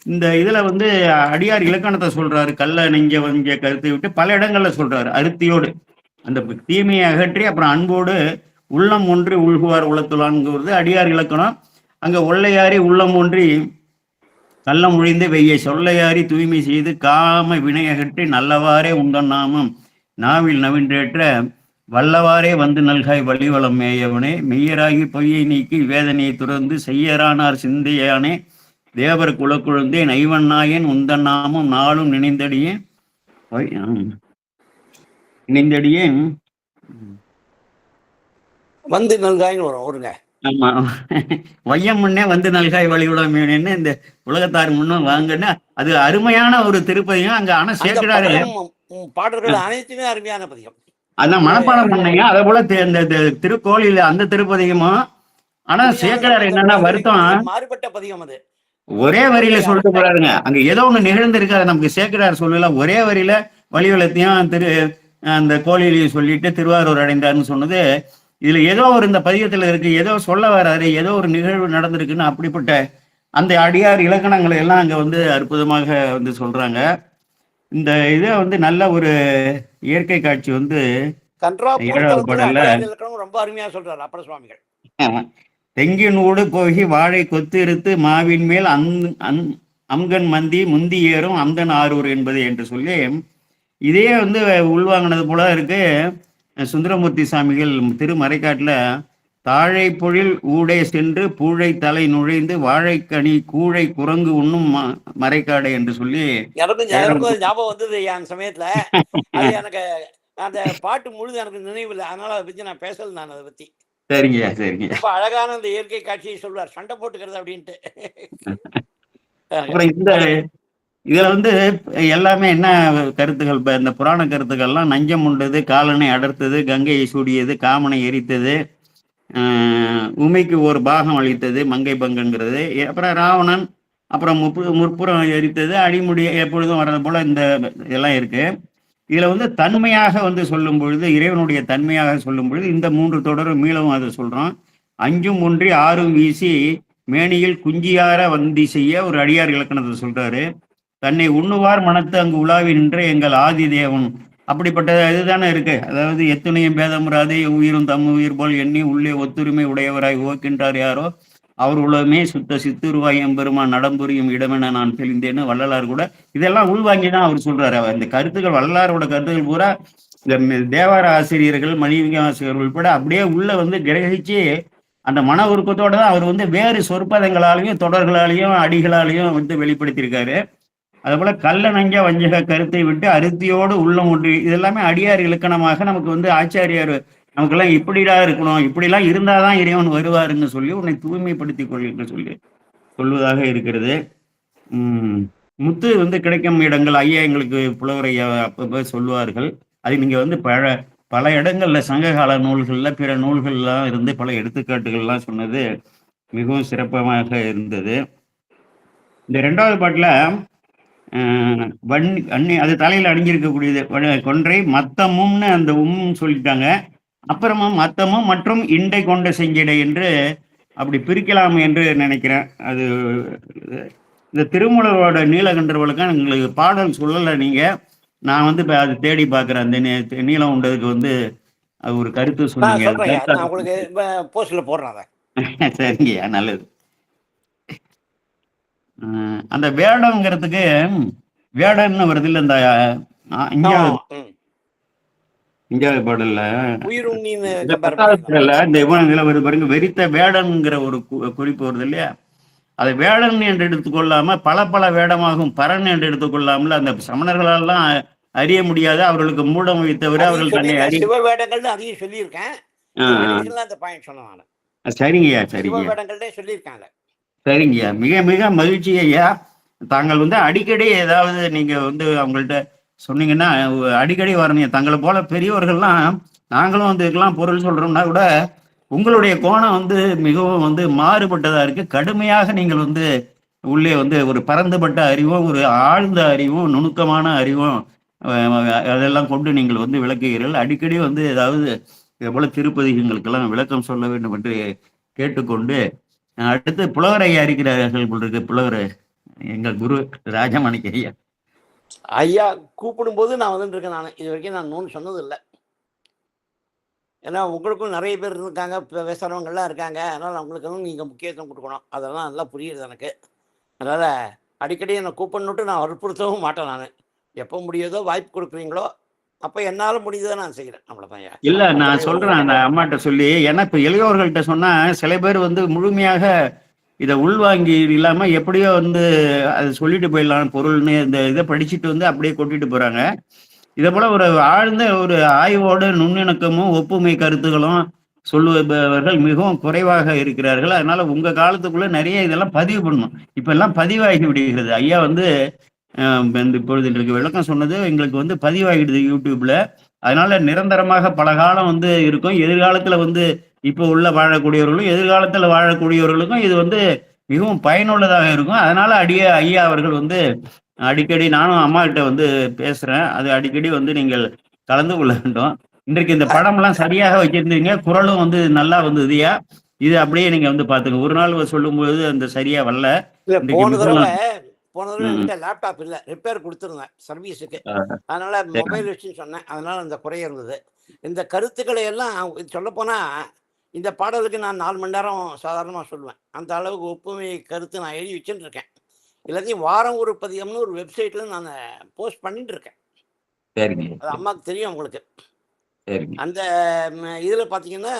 இந்த இதுல வந்து அடியார் இலக்கணத்தை சொல்றாரு. கள்ள நெஞ்ச வஞ்ச கருத்தை விட்டு பல இடங்கள்ல சொல்றாரு. அருத்தியோடு அந்த தீமையை அகற்றி அப்புறம் அன்போடு உள்ளம் ஒன்றி உள்குவார் உளத்துலான்ங்கிறது அடியார் இலக்கணம். அங்க ஒல்லையாரி உள்ளம் ஒன்றி கள்ளம் ஒழிந்து வெய்ய சொல்லையாரி தூய்மை செய்து காம வினை அகற்றி நல்லவாறே உண்டன் நாமம் நாவில் நவின்றேற்ற வல்லவாறே வந்து நல்காய் வழிவளம் மேயவனே மெய்யராகி பொய்யை நீக்கி வேதனையை துறந்து செய்யரானார் சிந்தையானே தேவர் குலக்குழந்தே நைவண்ணாயன் உந்தன் நாமம் நாளும் நினைந்தடியே வந்து நல்காய்னு வரும் ஒருங்க. ஆமா, வையம் முன்னே வந்து நல்காய் வழிவிடமேனு இந்த உலகத்தார் முன்னும் வாங்கன்னா அது அருமையான ஒரு திருப்பதியும். அங்க ஆனா சேர்க்கிறாரு பாடல்கள் அனைத்துமே அருமையான பதிகம். அதான் மனப்பாடம் பண்ணீங்க. அதே போல இந்த திருக்கோயில அந்த திருப்பதிகமும். ஆனா சேர்க்கிறாரு என்னன்னா வருத்தம், மாறுபட்ட பதிகம். அது ஒரே வரியில சொல்லிட்டு போறாருங்க. அங்க ஏதோ ஒண்ணு நிகழ்ந்திருக்கு, அதை நமக்கு சேர்க்கிறார் சொல்லல. ஒரே வரியில வழிவளத்தையும் அந்த கோயிலையும் சொல்லிட்டு திருவாரூர் அடைந்தார்னு சொன்னது இதுல ஏதோ ஒரு இந்த பதிகத்துல இருக்கு, ஏதோ சொல்ல வராரு, ஏதோ ஒரு நிகழ்வு நடந்திருக்குன்னு. அப்படிப்பட்ட அந்த அடியார் இலக்கணங்களை எல்லாம் அங்க வந்து அற்புதமாக வந்து சொல்றாங்க. இந்த இதை வந்து நல்ல ஒரு இயற்கை காட்சி வந்து 7வது பாடல்ல ரொம்ப அருமையா சொல்றாரு அப்பர் சுவாமிகள். தெங்கினூடு போகி வாழை கொத்து இருத்து மாவின் மேல் அம்கன் மந்தி முந்தி ஏறும் அம்தன் ஆரூர் என்பது என்று சொல்லி இதே வந்து உள்வாங்கினது போல இருக்கு. சுந்தரமூர்த்தி சாமிகள் திருமறைக்காட்டுல தாழை பொழில் ஊடே சென்று பூழை தலை நுழைந்து வாழைக்கனி கூழை குரங்கு உண்ணும் மறைக்காடு என்று சொல்லி எனக்கும் ஞாபகம் வந்தது அந்த சமயத்துல. அது எனக்கு அந்த பாட்டு முழுது எனக்கு நினைவு இல்லை, அதனால அதை பத்தி நான் பேசல. நான் அதை பத்தி சரிங்கய்யா சரிங்க. ரொம்ப அழகான அந்த இயற்கை காட்சியை சொல்வார், சண்டை போட்டுக்கிறது அப்படின்ட்டு. அப்புறம் இதுல வந்து எல்லாமே என்ன கருத்துக்கள், இந்த புராண கருத்துக்கள்லாம் நஞ்சம் உண்டது, காலனை அடர்த்தது, கங்கையை சூடியது, காமனை எரித்தது, உமைக்கு ஒரு பாகம் அளித்தது, மங்கை பங்குங்கிறது, அப்புறம் ராவணன், அப்புறம் முற்புறம் எரித்தது, அடிமுடி எப்பொழுதும் வர்றது போல இந்த இதெல்லாம் இருக்கு. இதுல வந்து தன்மையாக வந்து சொல்லும் பொழுது, இறைவனுடைய தன்மையாக சொல்லும் பொழுது இந்த 3 தொடரும் மீளவும் அதை சொல்றோம். 5ம் ஒன்றி 6ம் வீசி மேனியில் குஞ்சியார வந்தி செய்ய ஒரு அடியார் இலக்கணத்தை சொல்றாரு. தன்னை உண்ணுவார் மனத்து அங்கு உலாவி நின்ற எங்கள் ஆதி தேவன், அப்படிப்பட்ட இதுதானே இருக்கு. அதாவது எத்துணையும் பேதமுறாதே உயிரும் தம் உயிர் போல் எண்ணி உள்ளே ஒத்துரிமை உடையவராய் ஓக்கின்றார் யாரோ அவர் உலகமே சுத்த சித்துருவாய் எம்பெருமான் நடம்புரியும் இடமென நான் தெளிந்தேன்னு வள்ளலார் கூட இதெல்லாம் உள்வாங்கி தான் அவர் சொல்றாரு. இந்த கருத்துக்கள் வள்ளலாரோட கருத்துக்கள் பூரா இந்த தேவார ஆசிரியர்கள், மணிவிக ஆசிரியர்கள் உட்பட அப்படியே உள்ள வந்து கிரகிச்சு அந்த மன உருக்கத்தோட தான் அவர் வந்து வேறு சொற்பதங்களாலையும் தொடர்களாலையும் அடிகளாலையும் வந்து வெளிப்படுத்தியிருக்காரு. அதுபோல கள்ள நஞ்ச வஞ்சக கருத்தை விட்டு அருத்தியோடு உள்ளம் ஒன்று, இதெல்லாமே அடியார் இலக்கணமாக நமக்கு வந்து ஆச்சாரியார் நமக்கெல்லாம் இப்படிலாம் இருக்கணும், இப்படிலாம் இருந்தாதான் இறைவன் வருவாருன்னு சொல்லி உன்னை தூய்மைப்படுத்திக் கொள்ளுன்னு சொல்லி சொல்வதாக இருக்கிறது. முத்து வந்து கிடைக்கும் இடங்கள் ஐயா எங்களுக்கு புலவர் ஐயா அப்பப்போ சொல்லுவார்கள். அது நீங்க வந்து பல இடங்கள்ல சங்ககால நூல்கள்ல பிற நூல்கள்லாம் இருந்து பல எடுத்துக்காட்டுகள்லாம் சொன்னது மிகவும் சிறப்பாக இருந்தது. இந்த 2வது பாட்டுல அண்ணி அது தலையில அணிஞ்சிருக்கக்கூடியது கொன்றை மத்தமும்னு அந்த சொல்லிட்டாங்க. அப்புறமா மத்தமும் மற்றும் இண்டை கொண்ட செஞ்சிடை என்று அப்படி பிரிக்கலாம் என்று நினைக்கிறேன். அது இந்த திருமூலரோட நீலகண்டர்களுக்கு எங்களுக்கு பாடல் சொல்லலை நீங்க. நான் வந்து இப்போ அதை தேடி பார்க்குறேன். அந்த நீளம் உண்டதுக்கு வந்து ஒரு கருத்து சொன்னீங்க. சரிங்கய்யா, நல்லது. அந்த வேடங்கிறதுக்கு வேடன்னு வருது இல்லை, இந்த இந்தியாவை பாடல்ல இந்த இவன் வருது பாருங்க, வெறித்த வேடன்கிற ஒரு குறிப்பு வருது இல்லையா. அதை வேடன் என்று எடுத்துக்கொள்ளாம பல வேடமாகும் பரன் என்று எடுத்துக்கொள்ளாமல் அந்த சமணர்களெல்லாம் அறிய முடியாது, அவர்களுக்கு மூடம் வைத்தவரை அவர்கள் தன்னை அறிய. சரிங்கய்யா சரிங்கய்யா, மிக மிக மகிழ்ச்சி ஐயா. தாங்கள் வந்து அடிக்கடி ஏதாவது நீங்க வந்து அவங்கள்ட்ட சொன்னீங்கன்னா அடிக்கடி வரணும். தங்களை போல பெரியவர்கள்லாம் நாங்களும் வந்து இருக்கலாம் பொருள் சொல்றோம்னா கூட உங்களுடைய கோணம் வந்து மிகவும் வந்து மாறுபட்டதா இருக்கு. கடுமையாக நீங்கள் வந்து உள்ளே வந்து ஒரு பரந்துபட்ட அறிவும் ஒரு ஆழ்ந்த அறிவும் நுணுக்கமான அறிவும் அதெல்லாம் கொண்டு நீங்கள் வந்து விளக்குகிறீர்கள். அடிக்கடி வந்து ஏதாவது இது போல திருப்பதிகளுக்கெல்லாம் விளக்கம் சொல்ல வேண்டும் என்று கேட்டுக்கொண்டு அடுத்து புலவர் ஐயா இருக்கிறார்கள் இருக்கு. புலவர் எங்கள் குரு ராஜமாணிக்க ஐயா. ஐயா கூப்பிடும் போது நான் வந்துட்டு இருக்கேன். நான் இது வரைக்கும் நான் நூல் சொன்னது இல்லை. ஏன்னா உங்களுக்கும் நிறைய பேர் இருக்காங்க, பேசுகிறவங்கெல்லாம் இருக்காங்க. அதனால் அவங்களுக்கும் நீங்கள் முக்கியத்துவம் கொடுக்கணும். அதெல்லாம் நல்லா புரியுது எனக்கு. அதனால் அடிக்கடி என்னை கூப்பிடணுட்டு நான் வற்புறுத்தவும் மாட்டேன். நான் எப்போ முடியுதோ வாய்ப்பு கொடுக்குறீங்களோ அப்போ என்னால் முடிஞ்சதை நான் செய்கிறேன். அவ்வளோதான். இல்லை, நான் சொல்கிறேன் அந்த அம்மாட்ட சொல்லி. ஏன்னா இப்போ இளையோர்கள்ட்ட சொன்னால் சில பேர் வந்து முழுமையாக இதை உள்வாங்கி இல்லாமல் எப்படியோ வந்து அதை சொல்லிட்டு போயிடலாம் பொருள்னு இந்த இதை படிச்சுட்டு வந்து அப்படியே கொட்டிட்டு போகிறாங்க. இதை போல ஒரு ஆழ்ந்த ஒரு ஆய்வோடு நுண்ணிணக்கமும் ஒப்புமை கருத்துகளும் சொல்லுபவர்கள் மிகவும் குறைவாக இருக்கிறார்கள். அதனால உங்க காலத்துக்குள்ள நிறைய இதெல்லாம் பதிவு பண்ணணும். இப்ப எல்லாம் பதிவாகி விடுகிறது. ஐயா வந்து இப்பொழுது எங்களுக்கு விளக்கம் சொன்னது எங்களுக்கு வந்து பதிவாகிடுது யூடியூப்ல. அதனால நிரந்தரமாக பல காலம் வந்து இருக்கும். எதிர்காலத்துல வந்து இப்போ உள்ள வாழக்கூடியவர்களும் எதிர்காலத்துல வாழக்கூடியவர்களுக்கும் இது வந்து மிகவும் பயனுள்ளதாக இருக்கும். அதனால ஐயா அவர்கள் வந்து அடிக்கடி நானும் அம்மா கிட்ட வந்து பேசுறேன். அது அடிக்கடி வந்து நீங்கள் கலந்து கொள்ள வேண்டும். இன்றைக்கு இந்த படம் எல்லாம் சரியாக வச்சிருந்தீங்க, குரலும் வந்து நல்லா வந்ததுயா. இது அப்படியே நீங்க வந்து பாத்துங்க. ஒரு நாள் சொல்லும்போது அந்த சரியா வரல. போன தடவை லேப்டாப் இல்ல, ரிப்பேர் கொடுத்துருந்தேன் சர்வீஸுக்கு. அதனால மொபைல் வச்சுன்னு சொன்னேன். அதனால அந்த குறை இருந்தது. இந்த கருத்துக்களை எல்லாம் சொல்ல போனா இந்த பாடலுக்கு நான் 4 மணி நேரம் சாதாரணமாக சொல்லுவேன். அந்த அளவுக்கு ஒப்புமை கருத்து நான் எழுதி வச்சுட்டு இருக்கேன். எல்லாத்தையும் வாரம் ஒரு பதியம்னு ஒரு வெப்சைட்டில் நான் போஸ்ட் பண்ணிட்டு இருக்கேன். சரிங்க. அது அம்மாவுக்கு தெரியும் உங்களுக்கு. சரிங்க. அந்த இதில் பார்த்தீங்கன்னா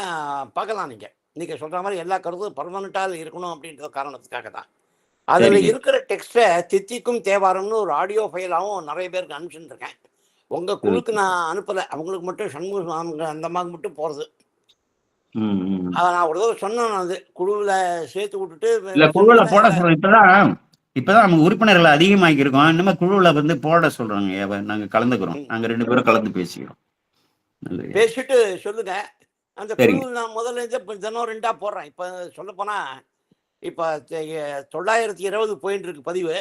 பார்க்கலாம் நீங்கள். நீங்கள் சொல்கிற மாதிரி எல்லா கருத்தும் பர்மனெண்ட்டாக இருக்கணும் அப்படின்ற காரணத்துக்காக தான். அதில் சரிங்க. இருக்கிற டெக்ஸ்ட்டை தித்திக்கும் தேவாரம்னு ஒரு ஆடியோ ஃபைலாகவும் நிறைய பேருக்கு அனுப்பிச்சுட்டு இருக்கேன். உங்கள் குழுக்கு நான் அனுப்பலை, அவங்களுக்கு மட்டும் சண்முக அந்த அம்மாவுக்கு மட்டும் போகிறது. அதை நான் ஒரு தடவை சொன்னேன். நான் அது குழுவில் சேர்த்து விட்டுட்டு இல்ல குழுவுல போட சொல்றோம். இப்பதான் நம்ம உறுப்பினர்கள் அதிகமாக்கி இருக்கோம். இன்னுமே குழுவுல வந்து போட சொல்றாங்க. நாங்க கலந்துக்கிறோம். நாங்க 2 பேரும் கலந்து பேசிக்கிறோம். பேசிட்டு சொல்லுங்க. அந்த குழுவில் நான் முதல்ல இருந்து தினம் 2ஆ போடுறேன். இப்போ சொல்லப்போனா இப்போ 920 போயிட்டு இருக்கு பதிவு.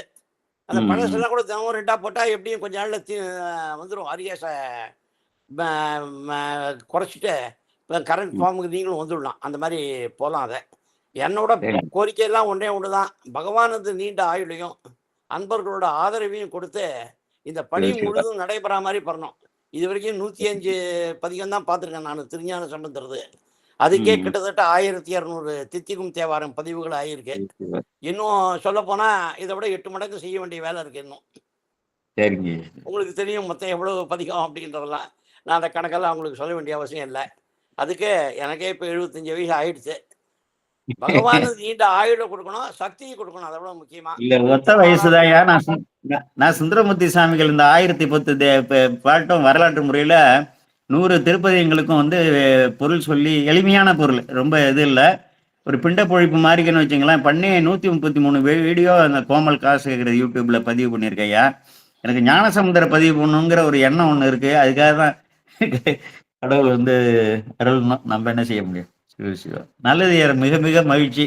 அந்த பழசெல்லாம் கூட தினம் 2ஆ போட்டால் எப்படியும் கொஞ்ச நாளில் வந்துடும். அரியாசை குறைச்சிட்டு இப்போ கரண்ட் ஃபார்முக்கு நீங்களும் வந்துடலாம். அந்த மாதிரி போகலாம். அதை என்னோட கோரிக்கையெல்லாம் ஒன்றே ஒன்று தான். பகவானது நீண்ட ஆயுளையும் அன்பர்களோட ஆதரவையும் கொடுத்து இந்த பணி முழுதும் நடைபெறா மாதிரி பண்ணணும். இது வரைக்கும் 105 பதிகம் தான் பார்த்துருக்கேன் நான் திருஞான சம்பந்தருது. அதுக்கே கிட்டத்தட்ட 1200 தித்திக்கும் தேவாரம் பதிவுகள் ஆகியிருக்கு. இன்னும் சொல்ல போனா இதை விட 8 மடங்கு செய்ய வேண்டிய வேலை இருக்கு இன்னும். சரிங்க. உங்களுக்கு தெரியும் மொத்தம் எவ்வளவு பதிகம் அப்படின்றதெல்லாம். நான் அந்த கணக்கெல்லாம் அவங்களுக்கு சொல்ல வேண்டிய அவசியம் இல்லை. அதுக்கு எனக்கே இப்போ 75 வயசு ஆயிடுச்சு. பகவான் நீண்ட ஆயுளை கொடுக்கணும், சக்தியை கொடுக்கணும். அதை விட முக்கியமா இல்ல ஒத்த வயசுதாயா. நான் சுந்தரமூர்த்தி சாமிகள் இந்த 1010 பாட்டும் வரலாற்று முறையில 100 திருப்பதிகளுக்கும் வந்து பொருள் சொல்லி எளிமையான பொருள், ரொம்ப இது இல்லை, ஒரு பிண்ட பொழிப்பு மாதிரிக்குன்னு வச்சுங்களேன் பண்ணி 133 வீடியோ அந்த கோமல் காசு கேட்குறது யூடியூப்ல பதிவு பண்ணியிருக்கையா. எனக்கு ஞானசமுந்தர பதிவு பண்ணணுங்கிற ஒரு எண்ணம் ஒன்று இருக்கு. அதுக்காக தான் கடவுள் வந்து அருள். நம்ம என்ன செய்ய முடியும்? நல்லது. மிக மிக மகிழ்ச்சி.